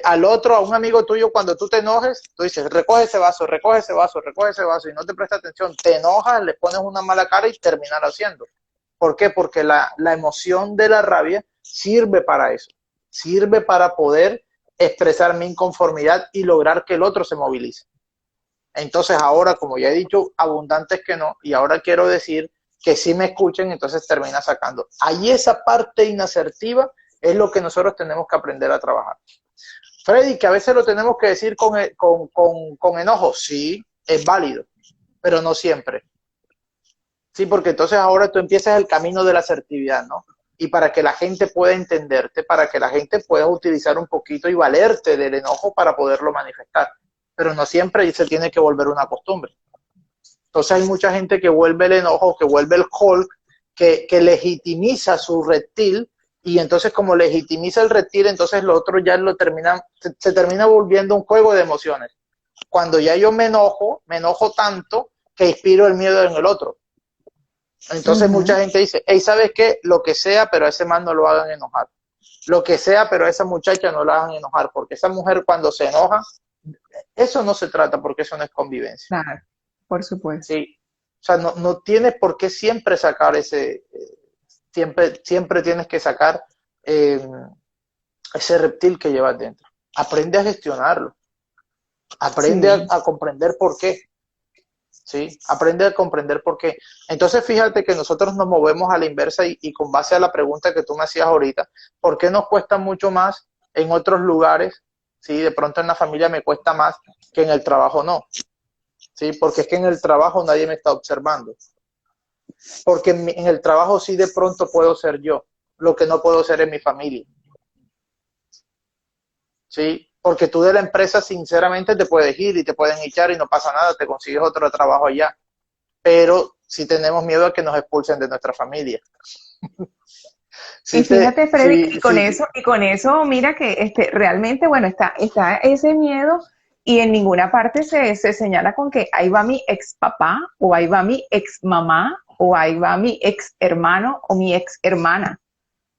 al otro, a un amigo tuyo, cuando tú te enojes, tú dices, recoge ese vaso, recoge ese vaso, recoge ese vaso, y no te presta atención, te enojas, le pones una mala cara y terminas haciendo. ¿Por qué? Porque la emoción de la rabia sirve para eso, sirve para poder expresar mi inconformidad y lograr que el otro se movilice. Entonces ahora, como ya he dicho, abundantes que no, y ahora quiero decir que sí me escuchen, entonces termina sacando. Ahí esa parte inasertiva es lo que nosotros tenemos que aprender a trabajar. Freddy, que a veces lo tenemos que decir con enojo, sí, es válido, pero no siempre. Sí, porque entonces ahora tú empiezas el camino de la asertividad, ¿no? Y para que la gente pueda entenderte, para que la gente pueda utilizar un poquito y valerte del enojo para poderlo manifestar. Pero no siempre se tiene que volver una costumbre. Entonces hay mucha gente que vuelve el enojo, que vuelve el Hulk que legitimiza su reptil, y entonces como legitimiza el reptil, entonces lo otro ya se termina volviendo un juego de emociones. Cuando ya yo me enojo tanto que inspiro el miedo en el otro. Entonces mucha gente dice, hey, ¿sabes qué? Lo que sea, pero a ese man no lo hagan enojar. Lo que sea, pero a esa muchacha no la hagan enojar, porque esa mujer cuando se enoja, eso no se trata, porque eso no es convivencia. Claro, por supuesto. Sí. O sea, no tienes por qué siempre sacar siempre tienes que sacar ese reptil que llevas dentro. Aprende a gestionarlo. Aprende Sí. a comprender por qué. ¿Sí? Aprende a comprender por qué. Entonces, fíjate que nosotros nos movemos a la inversa y con base a la pregunta que tú me hacías ahorita, ¿por qué nos cuesta mucho más en otros lugares? ¿Sí? De pronto en la familia me cuesta más que en el trabajo no. ¿Sí? Porque es que en el trabajo nadie me está observando. Porque en el trabajo sí de pronto puedo ser yo, lo que no puedo ser en mi familia. ¿Sí? Porque tú de la empresa sinceramente te puedes ir y te pueden echar y no pasa nada, te consigues otro trabajo allá. Pero sí tenemos miedo a que nos expulsen de nuestra familia. Y fíjate, Freddy, Sí, sí. y con eso, mira que realmente, bueno, está ese miedo y en ninguna parte se señala con que ahí va mi ex papá, o ahí va mi ex mamá, o ahí va mi ex hermano o mi ex hermana.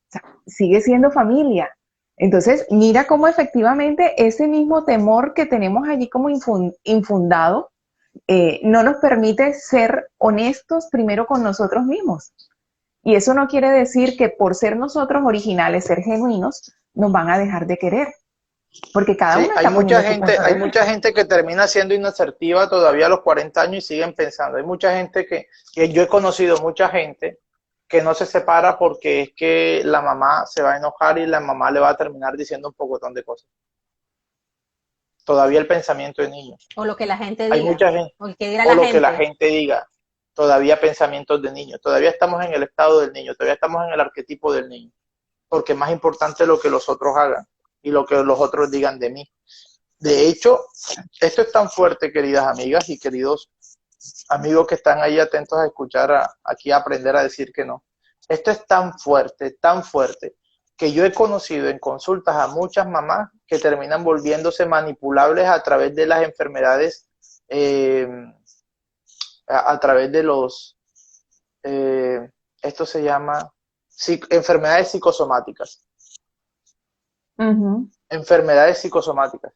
O sea, sigue siendo familia. Entonces, mira cómo efectivamente ese mismo temor que tenemos allí como infundado no nos permite ser honestos primero con nosotros mismos. Y eso no quiere decir que por ser nosotros originales, ser genuinos, nos van a dejar de querer, porque cada Sí, uno está poniendo su punto hay de mucha vista. gente que termina siendo inasertiva todavía a los 40 años y siguen pensando. Hay mucha gente que yo he conocido mucha gente que no se separa porque es que la mamá se va a enojar y la mamá le va a terminar diciendo un pocotón de cosas. Todavía el pensamiento de niño. O lo que la gente Hay diga, mucha gente, o el que diga o la lo que la gente. gente diga, todavía pensamientos de niño. Todavía estamos en el estado del niño, todavía estamos en el arquetipo del niño. Porque es más importante lo que los otros hagan y lo que los otros digan de mí. De hecho, esto es tan fuerte, queridas amigas y queridos amigos que están ahí atentos a escuchar, aquí a aprender a decir que no. Esto es tan fuerte, que yo he conocido en consultas a muchas mamás que terminan volviéndose manipulables a través de las enfermedades, a través de esto se llama enfermedades psicosomáticas. Enfermedades psicosomáticas.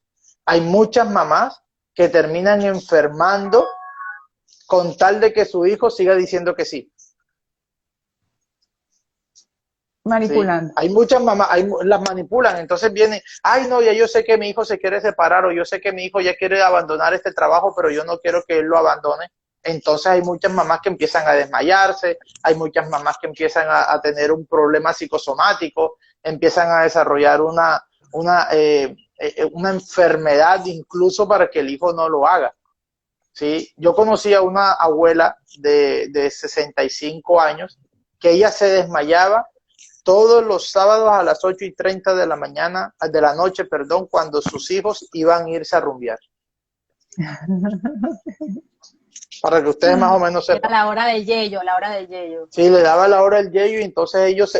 Hay muchas mamás que terminan enfermando con tal de que su hijo siga diciendo que sí. Sí. Manipulando. Hay muchas mamás, las manipulan, entonces vienen, ay no, ya yo sé que mi hijo se quiere separar o yo sé que mi hijo ya quiere abandonar este trabajo, pero yo no quiero que él lo abandone. Entonces hay muchas mamás que empiezan a desmayarse, hay muchas mamás que empiezan a tener un problema psicosomático, empiezan a desarrollar una enfermedad incluso para que el hijo no lo haga. ¿Sí? Yo conocí a una abuela de 65 años que ella se desmayaba todos los sábados a las 8:30 de la mañana, de la noche, perdón, cuando sus hijos iban a irse a rumbear. Para que ustedes más o menos Era sepan. la hora del yello, la hora del yello. Sí, le daba la hora del yeyo y entonces ellos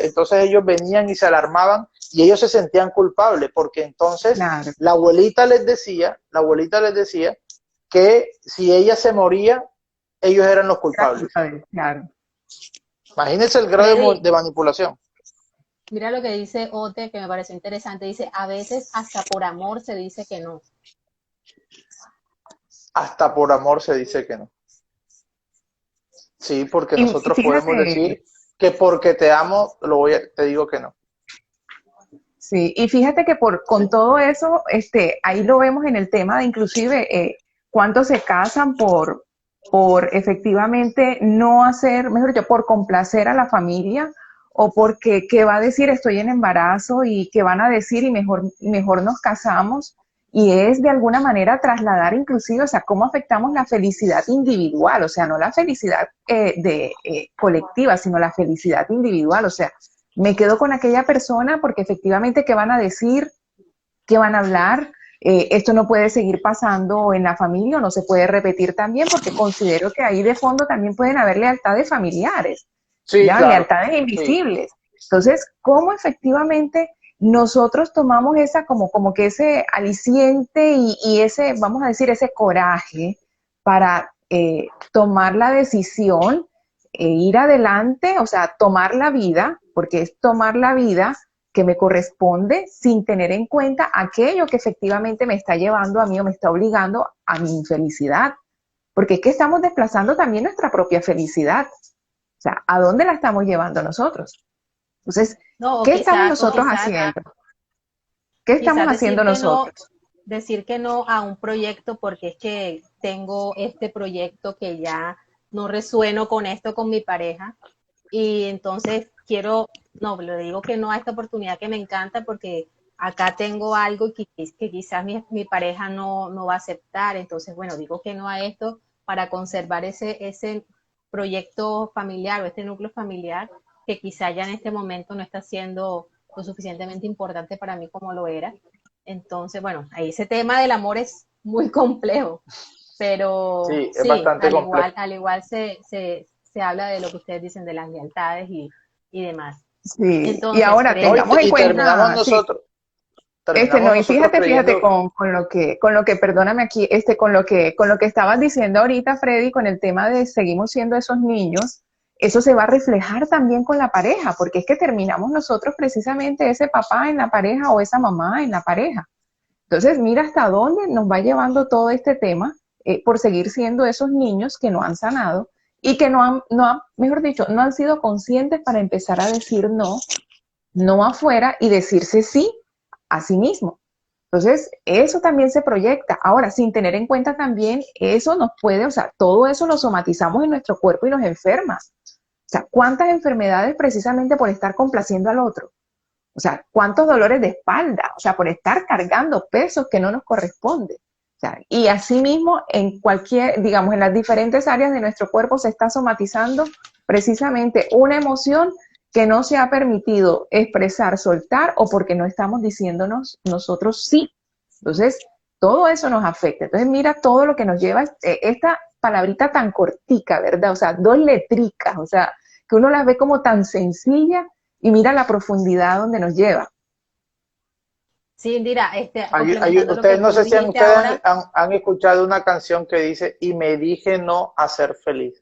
venían y se alarmaban y ellos se sentían culpables porque entonces Claro, la abuelita les decía que si ella se moría, ellos eran los culpables. claro. Imagínense el grado Freddy, de manipulación. mira lo que dice Ote, que me pareció interesante. Dice, a veces hasta por amor se dice que no. Hasta por amor se dice que no. Sí, porque Y nosotros podemos fíjate, decir que porque te amo, te digo que no. sí, y fíjate que con Sí. todo eso, ahí lo vemos en el tema de inclusive cuántos se casan por efectivamente no hacer, mejor dicho, por complacer a la familia o porque qué va a decir estoy en embarazo y qué van a decir y mejor nos casamos. Y es de alguna manera trasladar inclusive, o sea, cómo afectamos la felicidad individual, o sea, no la felicidad colectiva, sino la felicidad individual, o sea, me quedo con aquella persona porque efectivamente qué van a decir, qué van a hablar, esto no puede seguir pasando en la familia o no se puede repetir también porque considero que ahí de fondo también pueden haber lealtades familiares. Sí, ¿ya? claro. Lealtades Sí. invisibles. Entonces, ¿cómo efectivamente nosotros tomamos esa, como que ese aliciente y ese, vamos a decir, ese coraje para tomar la decisión e ir adelante, o sea, tomar la vida, porque es tomar la vida que me corresponde sin tener en cuenta aquello que efectivamente me está llevando a mí o me está obligando a mi infelicidad? Porque es que estamos desplazando también nuestra propia felicidad. O sea, ¿a dónde la estamos llevando nosotros? Entonces, No, ¿qué estamos nosotros haciendo? ¿Qué estamos quizás haciendo nosotros? decir que no a un proyecto porque es que tengo este proyecto que ya no resueno con esto con mi pareja y entonces no, le digo que no a esta oportunidad que me encanta porque acá tengo algo que quizás mi pareja no va a aceptar, entonces bueno, digo que no a esto para conservar ese proyecto familiar o este núcleo familiar que quizá ya en este momento no está siendo lo suficientemente importante para mí como lo era. Entonces, bueno, ahí ese tema del amor es muy complejo, pero Sí, es sí, bastante complejo. al igual se habla de lo que ustedes dicen de las lealtades y demás. Sí, y Entonces, ahora No, tengamos en y cuenta, sí, terminamos no, y nosotros fíjate creyendo, con lo que, perdóname aquí, con lo que estabas diciendo ahorita, Freddy, con el tema de seguimos siendo esos niños, eso se va a reflejar también con la pareja, porque es que terminamos nosotros precisamente ese papá en la pareja o esa mamá en la pareja. Entonces, mira hasta dónde nos va llevando todo este tema por seguir siendo esos niños que no han sanado y que mejor dicho, no han sido conscientes para empezar a decir no, no afuera y decirse sí a sí mismo. Entonces, eso también se proyecta. Ahora, sin tener en cuenta también, eso nos puede, o sea, todo eso lo somatizamos en nuestro cuerpo y nos enferma. O sea, ¿cuántas enfermedades precisamente por estar complaciendo al otro? O sea, ¿cuántos dolores de espalda? O sea, por estar cargando pesos que no nos corresponden. O sea, y asimismo, en cualquier, digamos, en las diferentes áreas de nuestro cuerpo se está somatizando precisamente una emoción que no se ha permitido expresar, soltar, o porque no estamos diciéndonos nosotros sí. Entonces, todo eso nos afecta. Entonces, mira todo lo que nos lleva esta palabrita tan cortica, ¿verdad? O sea, dos letricas, o sea, que uno las ve como tan sencilla y mira la profundidad donde nos lleva. sí, Indira, complementando lo que ustedes no tú sé si dijiste ustedes ahora, han escuchado una canción que dice, y me dije no a ser feliz,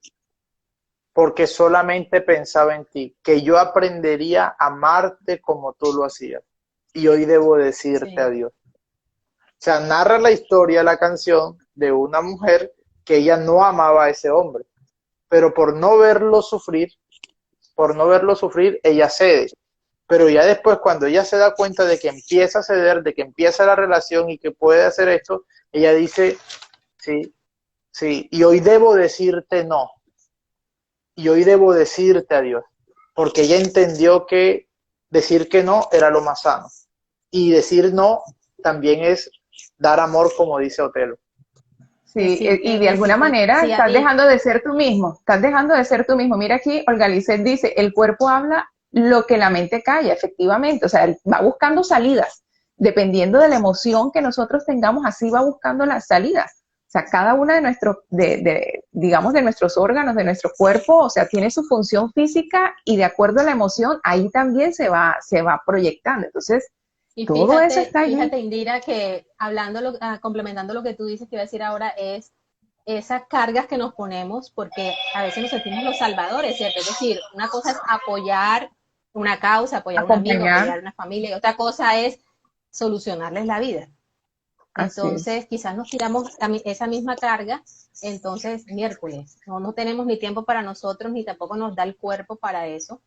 porque solamente pensaba en ti, que yo aprendería a amarte como tú lo hacías, y hoy debo decirte sí, adiós. O sea, narra la historia, la canción de una mujer que ella no amaba a ese hombre, pero por no verlo sufrir, ella cede. Pero ya después, cuando ella se da cuenta de que empieza a ceder, de que empieza la relación y que puede hacer esto, ella dice, sí, sí, y hoy debo decirte no, y hoy debo decirte adiós, porque ella entendió que decir que no era lo más sano, y decir no también es dar amor, como dice Otelo. Sí, y de alguna decirte manera sí a estás ti. dejando de ser tú mismo, estás dejando de ser tú mismo. Mira aquí, Olga Lisset dice, el cuerpo habla lo que la mente calla, efectivamente, o sea, él va buscando salidas, dependiendo de la emoción que nosotros tengamos, así va buscando las salidas. O sea, cada una de nuestros, digamos, de nuestros órganos, de nuestro cuerpo, o sea, tiene su función física y de acuerdo a la emoción, ahí también se va proyectando. Entonces, Y todo eso está allí. fíjate, Indira, que complementando lo que tú dices que iba a decir ahora, es esas cargas que nos ponemos, porque a veces nos sentimos los salvadores, ¿cierto? Es decir, una cosa es apoyar una causa, apoyar a un amigo, Acompañar, apoyar a una familia, y otra cosa es solucionarles la vida. así es. Entonces, quizás nos tiramos esa misma carga, entonces, miércoles, no tenemos ni tiempo para nosotros, ni tampoco nos da el cuerpo para eso,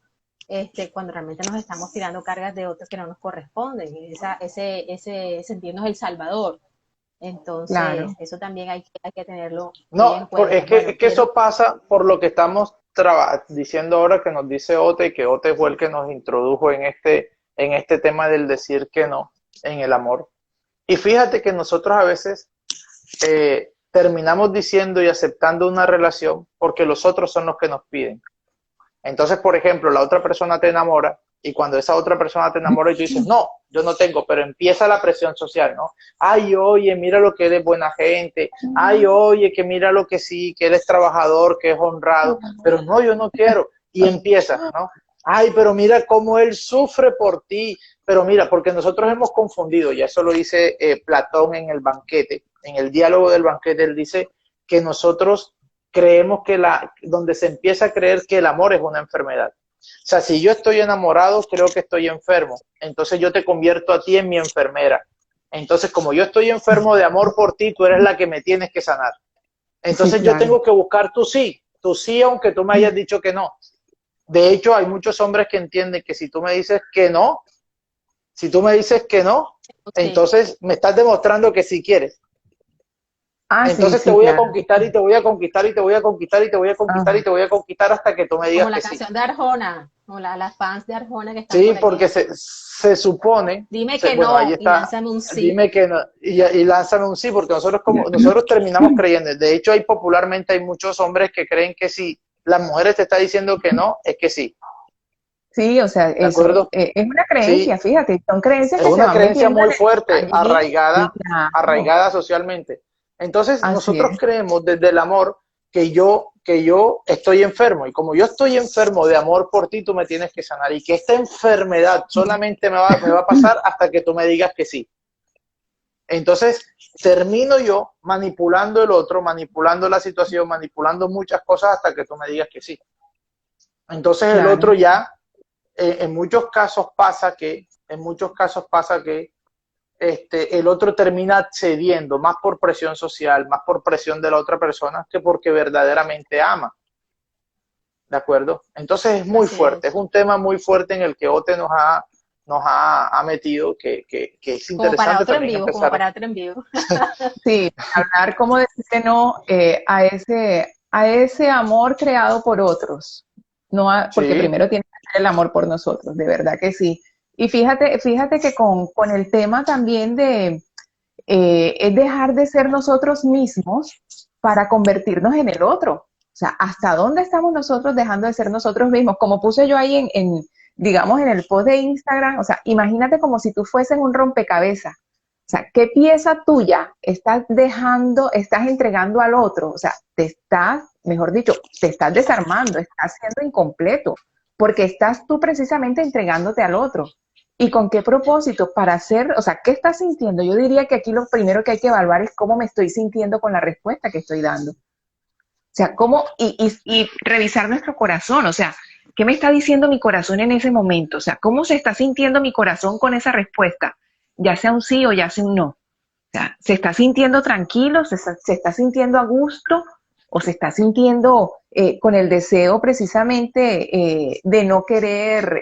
cuando realmente nos estamos tirando cargas de otros que no nos corresponden, ese sentirnos el salvador. Entonces, Claro. eso también hay que tenerlo muy en No, cuenta. es Bueno, que quiero, eso pasa por lo que estamos diciendo ahora que nos dice Ote, y que Ote fue el que nos introdujo en este tema del decir que no en el amor. Y fíjate que nosotros a veces terminamos diciendo y aceptando una relación porque los otros son los que nos piden. Entonces, por ejemplo, la otra persona te enamora y cuando esa otra persona te enamora y tú dices, no, yo no tengo, pero empieza la presión social, ¿no? Ay, oye, mira lo que él es buena gente. Ay, oye, que mira lo que sí, que él es trabajador, que es honrado. Pero no, yo no quiero. Y empieza, ¿no? Ay, pero mira cómo él sufre por ti. Pero mira, porque nosotros hemos confundido, ya eso lo dice Platón en el banquete, en el diálogo del banquete, él dice que nosotros creemos que donde se empieza a creer que el amor es una enfermedad. O sea, si yo estoy enamorado, creo que estoy enfermo. Entonces yo te convierto a ti en mi enfermera. Entonces, como yo estoy enfermo de amor por ti, tú eres la que me tienes que sanar. Entonces Sí, yo claro. tengo que buscar tu sí, aunque tú me hayas dicho que no. De hecho, hay muchos hombres que entienden que si tú me dices que no, si tú me dices que no, Sí. entonces me estás demostrando que sí quieres. Ah, sí, Entonces te sí, voy a claro. conquistar y te voy a conquistar y te voy a conquistar y te voy a conquistar y Ajá. te voy a conquistar hasta que tú me Como digas la que sí. canción de Arjona, o las fans de Arjona que están Sí, por porque allí. se supone, Dime que bueno, ahí no y está, lánzame un sí. dime que no, y lánzame un sí, porque nosotros terminamos creyendo. De hecho, popularmente hay muchos hombres que creen que si las mujeres te están diciendo que no, es que sí, Sí, o sea, ¿de eso acuerdo? es una creencia, Sí, fíjate, son creencias es que se una van creencia metiendo muy fuerte, allí. Sí, claro, arraigada socialmente. Entonces, así nosotros es. creemos desde el amor que yo estoy enfermo. Y como yo estoy enfermo de amor por ti, tú me tienes que sanar. Y que esta enfermedad solamente me va a pasar hasta que tú me digas que sí. Entonces, termino yo manipulando el otro, manipulando la situación, manipulando muchas cosas hasta que tú me digas que sí. Entonces, el otro Claro, ya, en muchos casos pasa que el otro termina cediendo más por presión social, más por presión de la otra persona que porque verdaderamente ama, ¿de acuerdo? Entonces es muy Así fuerte, es es. un tema muy fuerte en el que Ote nos ha metido, que es Como para interesante otro en también vivo, como empezar. para otro en vivo. sí, hablar como decir que no a ese amor creado por otros, no porque Sí, primero tiene que ser el amor por nosotros, de verdad que sí. Y fíjate que con el tema también de es dejar de ser nosotros mismos para convertirnos en el otro. O sea, ¿hasta dónde estamos nosotros dejando de ser nosotros mismos? Como puse yo ahí digamos, en el post de Instagram, o sea, imagínate como si tú fueses un rompecabezas. O sea, ¿qué pieza tuya estás dejando, estás entregando al otro? O sea, mejor dicho, te estás desarmando, estás siendo incompleto, porque estás tú precisamente entregándote al otro. ¿Y con qué propósito? Para hacer, o sea, ¿qué estás sintiendo? Yo diría que aquí lo primero que hay que evaluar es cómo me estoy sintiendo con la respuesta que estoy dando. O sea, cómo, y revisar nuestro corazón, o sea, ¿qué me está diciendo mi corazón en ese momento? O sea, ¿cómo se está sintiendo mi corazón con esa respuesta? Ya sea un sí o ya sea un no. O sea, ¿se está sintiendo tranquilo? ¿Se está sintiendo a gusto? ¿O se está sintiendo con el deseo precisamente de no querer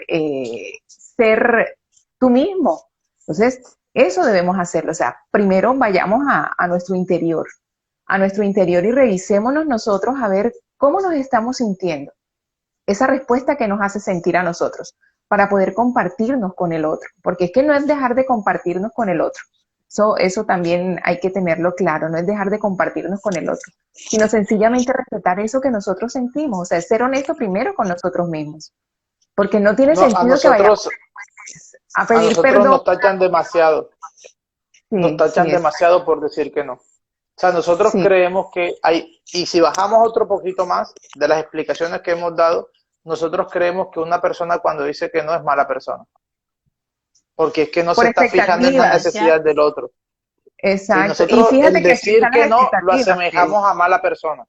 ser tú mismo? Entonces, eso debemos hacerlo. O sea, primero vayamos a nuestro interior y revisémonos nosotros a ver cómo nos estamos sintiendo. Esa respuesta que nos hace sentir a nosotros para poder compartirnos con el otro. Porque es que no es dejar de compartirnos con el otro. Eso también hay que tenerlo claro, no es dejar de compartirnos con el otro, sino sencillamente respetar eso que nosotros sentimos, o sea, es ser honesto primero con nosotros mismos, porque no tiene no, a sentido que vayamos nosotros, a a pedir nosotros perdón. nos Sí, tachan sí, demasiado por decir que no. O sea, nosotros sí, creemos que hay, y si bajamos otro poquito más de las explicaciones que hemos dado, nosotros creemos que una persona cuando dice que no es mala persona, porque es que no se por está fijando en las expectativas, necesidades del otro. Y exacto. Y nosotros el fíjate que aquí decir están las que no lo expectativas, Freddy. asemejamos a mala persona.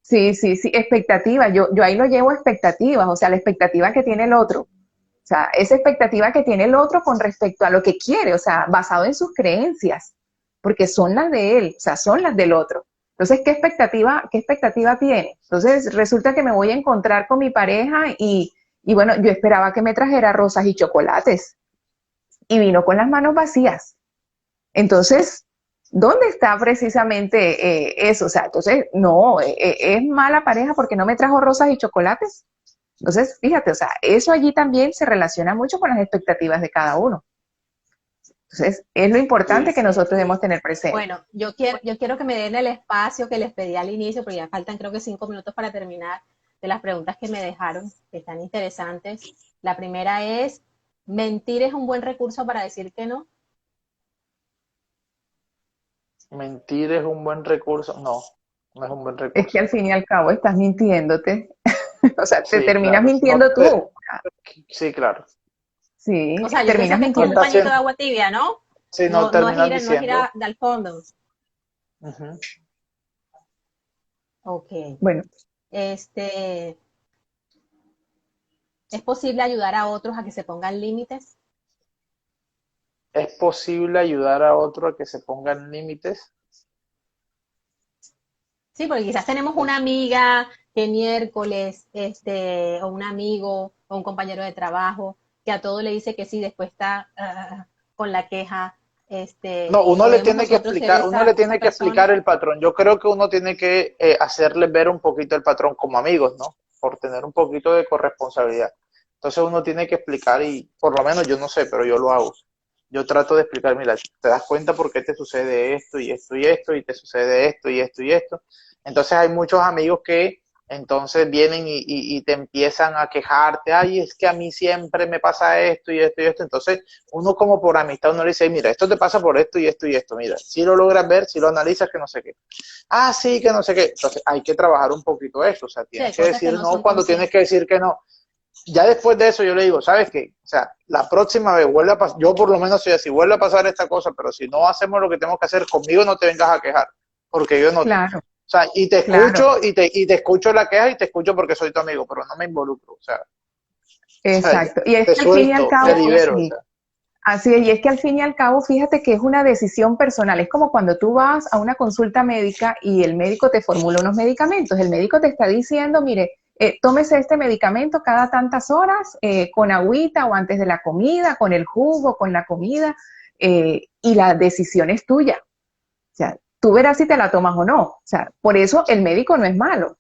Sí, sí, sí, expectativas. Yo ahí lo llevo a expectativas, o sea, la expectativa que tiene el otro. O sea, esa expectativa que tiene el otro con respecto a lo que quiere, o sea, basado en sus creencias, porque son las de él, o sea, son las del otro. Entonces, qué expectativa tiene? Entonces, resulta que me voy a encontrar con mi pareja y bueno, yo esperaba que me trajera rosas y chocolates y vino con las manos vacías. Entonces, ¿dónde está precisamente eso? O sea, entonces, no, es mala pareja porque no me trajo rosas y chocolates. Entonces, fíjate, o sea, eso allí también se relaciona mucho con las expectativas de cada uno. Entonces, es lo Sí, importante que nosotros debemos tener presente. Bueno, yo quiero que me den el espacio que les pedí al inicio, porque ya faltan creo que 5 minutos para terminar, de las preguntas que me dejaron, que están interesantes. La primera es, ¿mentir es un buen recurso para decir que no? mentir es un buen recurso. No, no es un buen Es que recurso. al fin y al cabo estás mintiéndote. O sea, te Sí, terminas claro. mintiendo tú. Sí, claro. Sí, O sea, yo terminas pienso que es como un mintiendo. pañito de agua tibia, ¿no? Sí, no No, terminas no es ir diciendo. al fondo. Ujú. Ok. Bueno, Este, ¿es posible ayudar a otros a que se pongan límites? ¿Es posible ayudar a otro a que se pongan límites? Sí, porque quizás tenemos una amiga que miércoles, o un amigo o un compañero de trabajo que a todo le dice que sí, después está con la queja, No, uno le podemos tiene que nosotros ser explicar, uno le esa tiene que persona. explicar el patrón. Yo creo que uno tiene que hacerle ver un poquito el patrón como amigos, ¿no? Por tener un poquito de corresponsabilidad. Entonces uno tiene que explicar y por lo menos yo no sé, pero yo lo hago. Yo trato de explicar, mira, te das cuenta por qué te sucede esto y esto y esto y te sucede esto y esto y esto. Entonces hay muchos amigos que entonces vienen y te empiezan a quejarte, ay, es que a mí siempre me pasa esto y esto y esto. Entonces uno como por amistad uno le dice, mira, esto te pasa por esto y esto y esto, mira, si lo logras ver, si lo analizas, que no sé qué. Ah, sí, que no sé qué. Entonces hay que trabajar un poquito esto, o sea, Sí, tienes hay que cosas que decir no no son cuando tienes que conscientes. decir que no. Ya después de eso yo le digo, ¿sabes qué? O sea, la próxima vez vuelve a pasar, yo por lo menos soy así, vuelve a pasar esta cosa, pero si no hacemos lo que tenemos que hacer, conmigo no te vengas a quejar, porque yo no, claro, o sea, y te claro, escucho y te escucho la queja y te escucho porque soy tu amigo, pero no me involucro, o sea, exacto. Y es te que al fin y al suelto, te cabo, libero, o sí. sea. Así es, y es que al fin y al cabo, fíjate que es una decisión personal. Es como cuando tú vas a una consulta médica y el médico te formula unos medicamentos. El médico te está diciendo, mire, tómese este medicamento cada tantas horas, con agüita o antes de la comida, con el jugo, con la comida, y la decisión es tuya. O sea, tú verás si te la tomas o no. O sea, por eso el médico no es malo,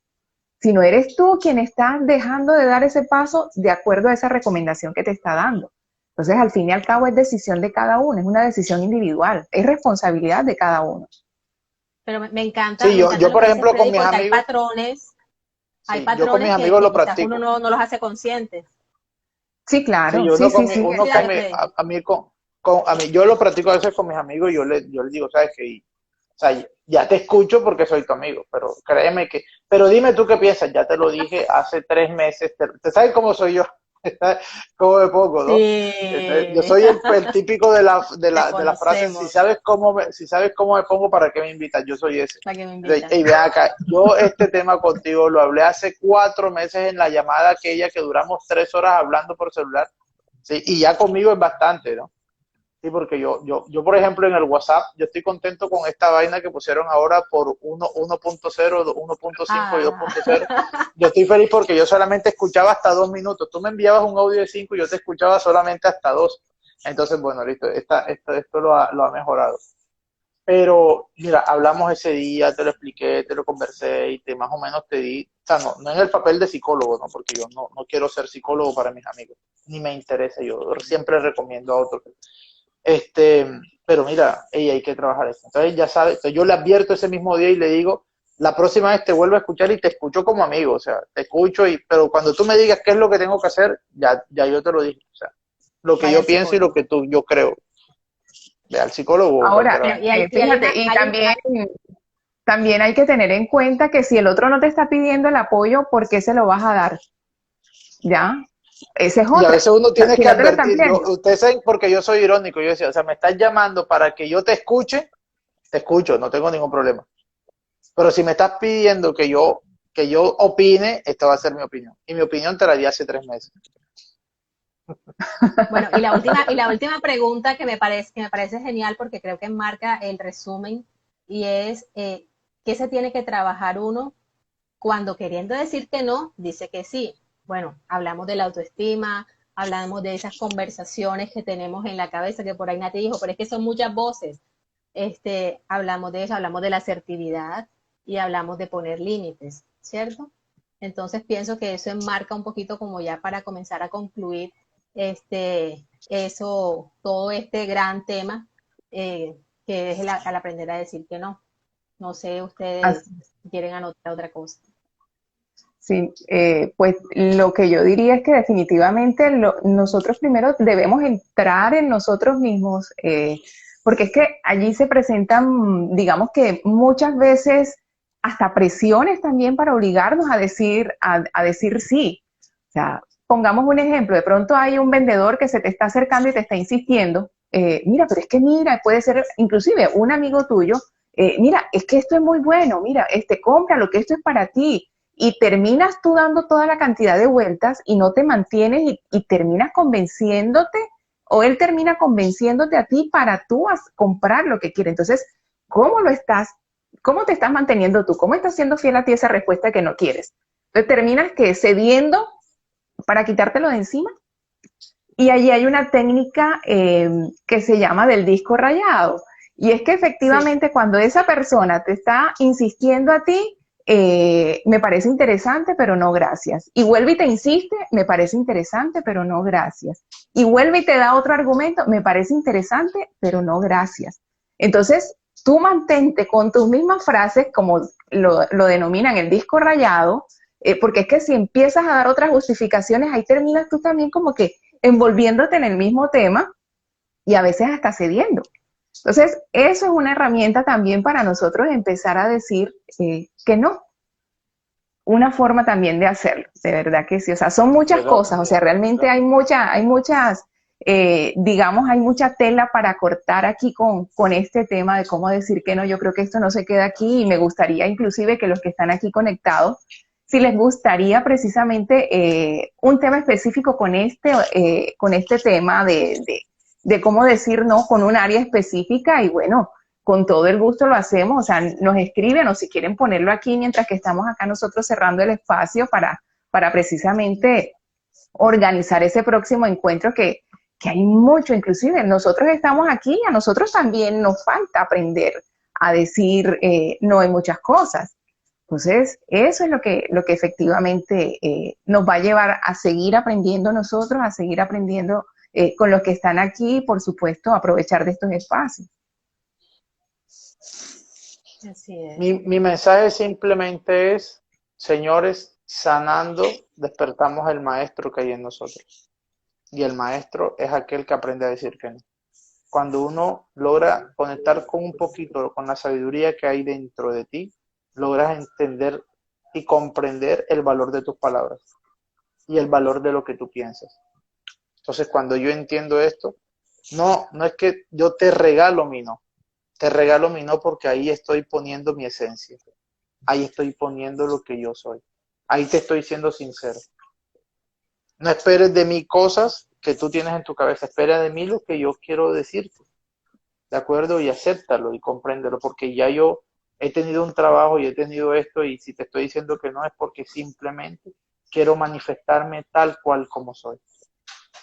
sino eres tú quien estás dejando de dar ese paso de acuerdo a esa recomendación que te está dando. Entonces, al fin y al cabo, es decisión de cada uno, es una decisión individual, es responsabilidad de cada uno. Pero Sí, me encanta yo lo por que dice ejemplo con Freddy, mis porque amigos, hay sí, yo con mis patrones amigos que lo quizás uno practico. no los hace conscientes. Sí, Sí, claro, yo sí, uno sí, con mi, sí, Sí, uno con dale, mi, Freddy. a mí a mí, yo lo practico a veces con mis amigos y yo les digo, sabes que, o sea, ya te escucho porque soy tu amigo, pero créeme que, pero dime tú qué piensas, ya te lo dije hace 3 meses, te sabes cómo soy yo, como de poco, ¿no? Yo Sí, soy el típico te de la frase, si conocemos. sabes si sabes cómo me pongo, ¿para qué me invitas? Yo soy ese. ¿Para que me invitan? Y ve acá, yo este tema contigo lo hablé hace 4 meses en la llamada aquella que duramos 3 horas hablando por celular, ¿sí? Y ya conmigo es bastante, ¿no? Sí, porque yo, por ejemplo, en el WhatsApp, yo estoy contento con esta vaina que pusieron ahora por 1.0, 1.5 y Ah, 2.0. Yo estoy feliz porque yo solamente escuchaba hasta 2 minutos. Tú me enviabas un audio de 5 y yo te escuchaba solamente hasta 2. Entonces, bueno, listo, esto lo ha mejorado. Pero, mira, hablamos ese día, te lo expliqué, te lo conversé y te más o menos te di, o sea, no en el papel de psicólogo, ¿no? Porque yo no quiero ser psicólogo para mis amigos, ni me interesa, yo siempre recomiendo a otros. Este, pero mira, ey, hay que trabajar eso. Entonces ya sabes, entonces yo le advierto ese mismo día y le digo, la próxima vez te vuelvo a escuchar y te escucho como amigo, o sea, te escucho pero cuando tú me digas qué es lo que tengo que hacer, ya yo te lo dije, o sea, lo que vaya yo al pienso y lo psicólogo. que yo creo, ve al psicólogo o Ahora, cualquier vaina. Y hay fíjate, y también hay que tener en cuenta que si el otro no te está pidiendo el apoyo, ¿por qué se lo vas a dar? ¿Ya? Esa es Y a otra. veces uno O sea, tiene si que no te lo están advertir, pidiendo. ustedes saben porque yo soy irónico, yo decía, o sea, me estás llamando para que yo te escucho, no tengo ningún problema. Pero si me estás pidiendo que yo opine, esta va a ser mi opinión. Y mi opinión te la di hace 3 meses. Bueno, y la última pregunta que me parece genial porque creo que enmarca el resumen y es ¿qué se tiene que trabajar uno cuando queriendo decir que no, dice que sí? Bueno, hablamos de la autoestima, hablamos de esas conversaciones que tenemos en la cabeza, que por ahí Nati dijo, pero es que son muchas voces. Hablamos de eso, hablamos de la asertividad y hablamos de poner límites, ¿cierto? Entonces pienso que eso enmarca un poquito como ya para comenzar a concluir todo este gran tema que es al aprender a decir que no. No sé ustedes si quieren anotar otra cosa. Sí, pues lo que yo diría es que definitivamente nosotros primero debemos entrar en nosotros mismos, porque es que allí se presentan, digamos que muchas veces hasta presiones también para obligarnos a decir sí. O sea, pongamos un ejemplo, de pronto hay un vendedor que se te está acercando y te está insistiendo, mira, pero es que mira, puede ser inclusive un amigo tuyo, mira, es que esto es muy bueno, mira, cómpralo, que esto es para ti, y terminas tú dando toda la cantidad de vueltas y no te mantienes y terminas convenciéndote, o él termina convenciéndote a ti para tú comprar lo que quiere. Entonces, ¿cómo lo estás? ¿Cómo te estás manteniendo tú? ¿Cómo estás siendo fiel a ti esa respuesta que no quieres? Entonces terminas que cediendo para quitártelo de encima. Y allí hay una técnica que se llama del disco rayado. Y es que efectivamente cuando esa persona te está insistiendo a ti, me parece interesante, pero no gracias. Y vuelve y te insiste, me parece interesante, pero no gracias. Y vuelve y te da otro argumento, me parece interesante, pero no gracias. Entonces, tú mantente con tus mismas frases, como lo denominan el disco rayado, porque es que si empiezas a dar otras justificaciones, ahí terminas tú también como que envolviéndote en el mismo tema y a veces hasta cediendo. Entonces, eso es una herramienta también para nosotros empezar a decir que no. Una forma también de hacerlo, de verdad que sí. O sea, son muchas cosas, o sea, realmente hay muchas, digamos, hay mucha tela para cortar aquí con este tema de cómo decir que no. Yo creo que esto no se queda aquí y me gustaría inclusive que los que están aquí conectados, si les gustaría precisamente un tema específico con este tema de cómo decir no con un área específica, y bueno, con todo el gusto lo hacemos. O sea, nos escriben, o si quieren ponerlo aquí mientras que estamos acá nosotros cerrando el espacio para precisamente organizar ese próximo encuentro que hay mucho. Inclusive nosotros estamos aquí y a nosotros también nos falta aprender a decir no en muchas cosas. Entonces, eso es lo que efectivamente nos va a llevar a seguir aprendiendo nosotros, a seguir aprendiendo con los que están aquí, y por supuesto, aprovechar de estos espacios. Así es. Mi mensaje simplemente es, señores, sanando, despertamos el maestro que hay en nosotros. Y el maestro es aquel que aprende a decir que no. Cuando uno logra conectar con un poquito, con la sabiduría que hay dentro de ti, logras entender y comprender el valor de tus palabras y el valor de lo que tú piensas. Entonces, cuando yo entiendo esto, no es que yo te regalo mi no. Te regalo mi no porque ahí estoy poniendo mi esencia. Ahí estoy poniendo lo que yo soy. Ahí te estoy siendo sincero. No esperes de mí cosas que tú tienes en tu cabeza. Espera de mí lo que yo quiero decirte. ¿De acuerdo? Y acéptalo y compréndelo, porque ya yo he tenido un trabajo y he tenido esto, y si te estoy diciendo que no es porque simplemente quiero manifestarme tal cual como soy.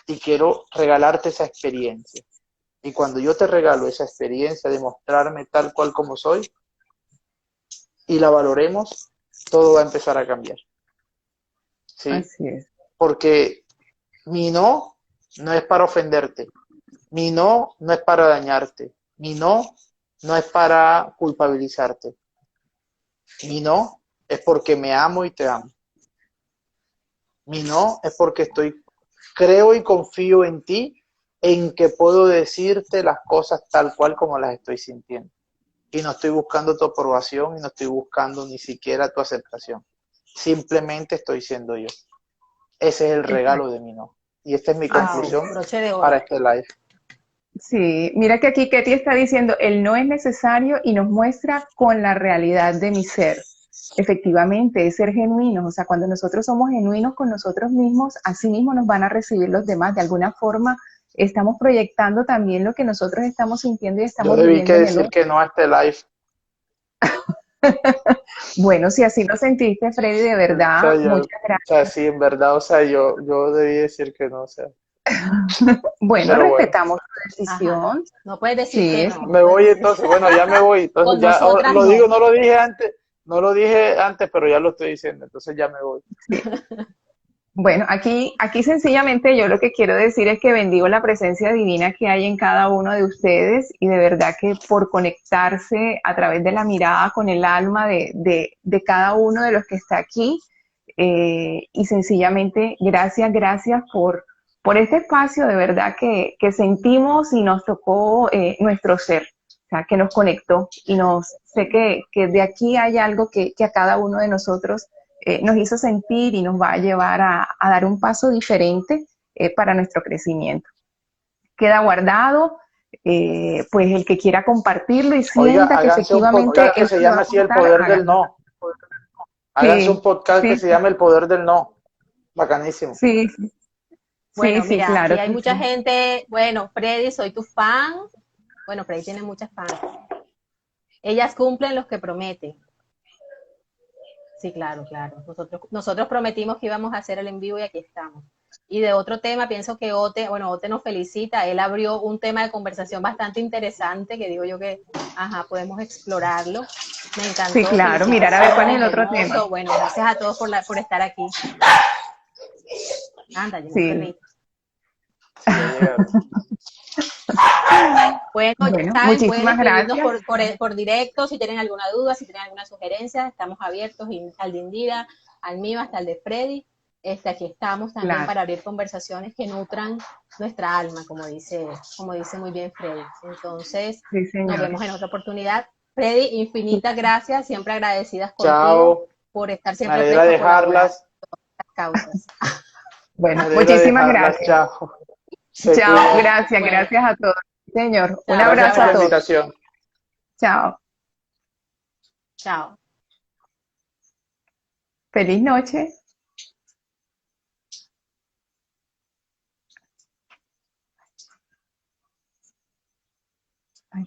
Y quiero regalarte esa experiencia. Y cuando yo te regalo esa experiencia de mostrarme tal cual como soy y la valoremos, todo va a empezar a cambiar. ¿Sí? Así es. Porque mi no es para ofenderte. Mi no es para dañarte. Mi no es para culpabilizarte. Mi no es porque me amo y te amo. Mi no es porque creo y confío en ti, en que puedo decirte las cosas tal cual como las estoy sintiendo. Y no estoy buscando tu aprobación y no estoy buscando ni siquiera tu aceptación. Simplemente estoy siendo yo. Ese es el regalo de mi no. Y esta es mi conclusión para este live. Sí, mira que aquí Ketty está diciendo, el no es necesario y nos muestra con la realidad de mi ser. Efectivamente, es ser genuinos. O sea, cuando nosotros somos genuinos con nosotros mismos, así mismo nos van a recibir los demás. De alguna forma, estamos proyectando también lo que nosotros estamos sintiendo y estamos viviendo. Yo debí viviendo decir que no a este live. Bueno, si así lo sentiste, Freddy, de verdad, o sea, muchas gracias. O sea, sí, en verdad, o sea, yo debí decir que no, o sea. Bueno, pero respetamos tu decisión. Ajá. No puedes decir que no. Me voy entonces, bueno, ya me voy. Entonces ya lo digo, no lo dije antes, pero ya lo estoy diciendo, entonces ya me voy. Sí. Bueno, aquí sencillamente yo lo que quiero decir es que bendigo la presencia divina que hay en cada uno de ustedes, y de verdad que por conectarse a través de la mirada con el alma de cada uno de los que está aquí, y sencillamente gracias por este espacio de verdad que sentimos y nos tocó nuestro ser. O sea, que nos conectó y sé que de aquí hay algo que a cada uno de nosotros nos hizo sentir y nos va a llevar a dar un paso diferente para nuestro crecimiento. Queda guardado, pues el que quiera compartirlo y Oiga, sienta que háganse un efectivamente podcast que eso se le va llame a así El aportar, Poder del háganlo. No. Háganse Sí, un podcast que sí, se llame El Poder del No. Bacanísimo. sí, sí, Bueno, sí, mira, aquí claro hay que mucha sí. gente, bueno, Freddy, soy tu fan. Bueno, Freddy tiene muchas fans. Ellas cumplen los que prometen. Sí, claro, claro. Nosotros prometimos que íbamos a hacer el en vivo y aquí estamos. Y de otro tema, pienso que Ote nos felicita. Él abrió un tema de conversación bastante interesante que digo yo que, ajá, podemos explorarlo. Me Sí, encantó, claro, mirar a ver cuál es felicitaciones, el otro tema. hermoso. Bueno, gracias a todos por estar aquí. Anda, llegó un Sí, perrito. Ya llegaron. Bueno, ya bueno, saben, pueden muchísimas escribirnos gracias. por directo si tienen alguna duda, si tienen alguna sugerencia. Estamos abiertos al de Indira, al mío, hasta el de Freddy. Aquí estamos también Claro, para abrir conversaciones que nutran nuestra alma, como dice muy bien Freddy. Entonces, sí, nos señores. vemos en otra oportunidad. Freddy, infinitas gracias, siempre agradecidas contigo Chao. por estar Me siempre alegra presto a colaborar dejarlas. en las causas. Me Bueno, alegra muchísimas dejarlas. gracias. Chao. Se Chao, cuidan. gracias, Bueno, gracias a todos. Señor, un chao, un Gracias abrazo por a la todos. abrazo. invitación. Chao. Chao. Feliz noche. Ay,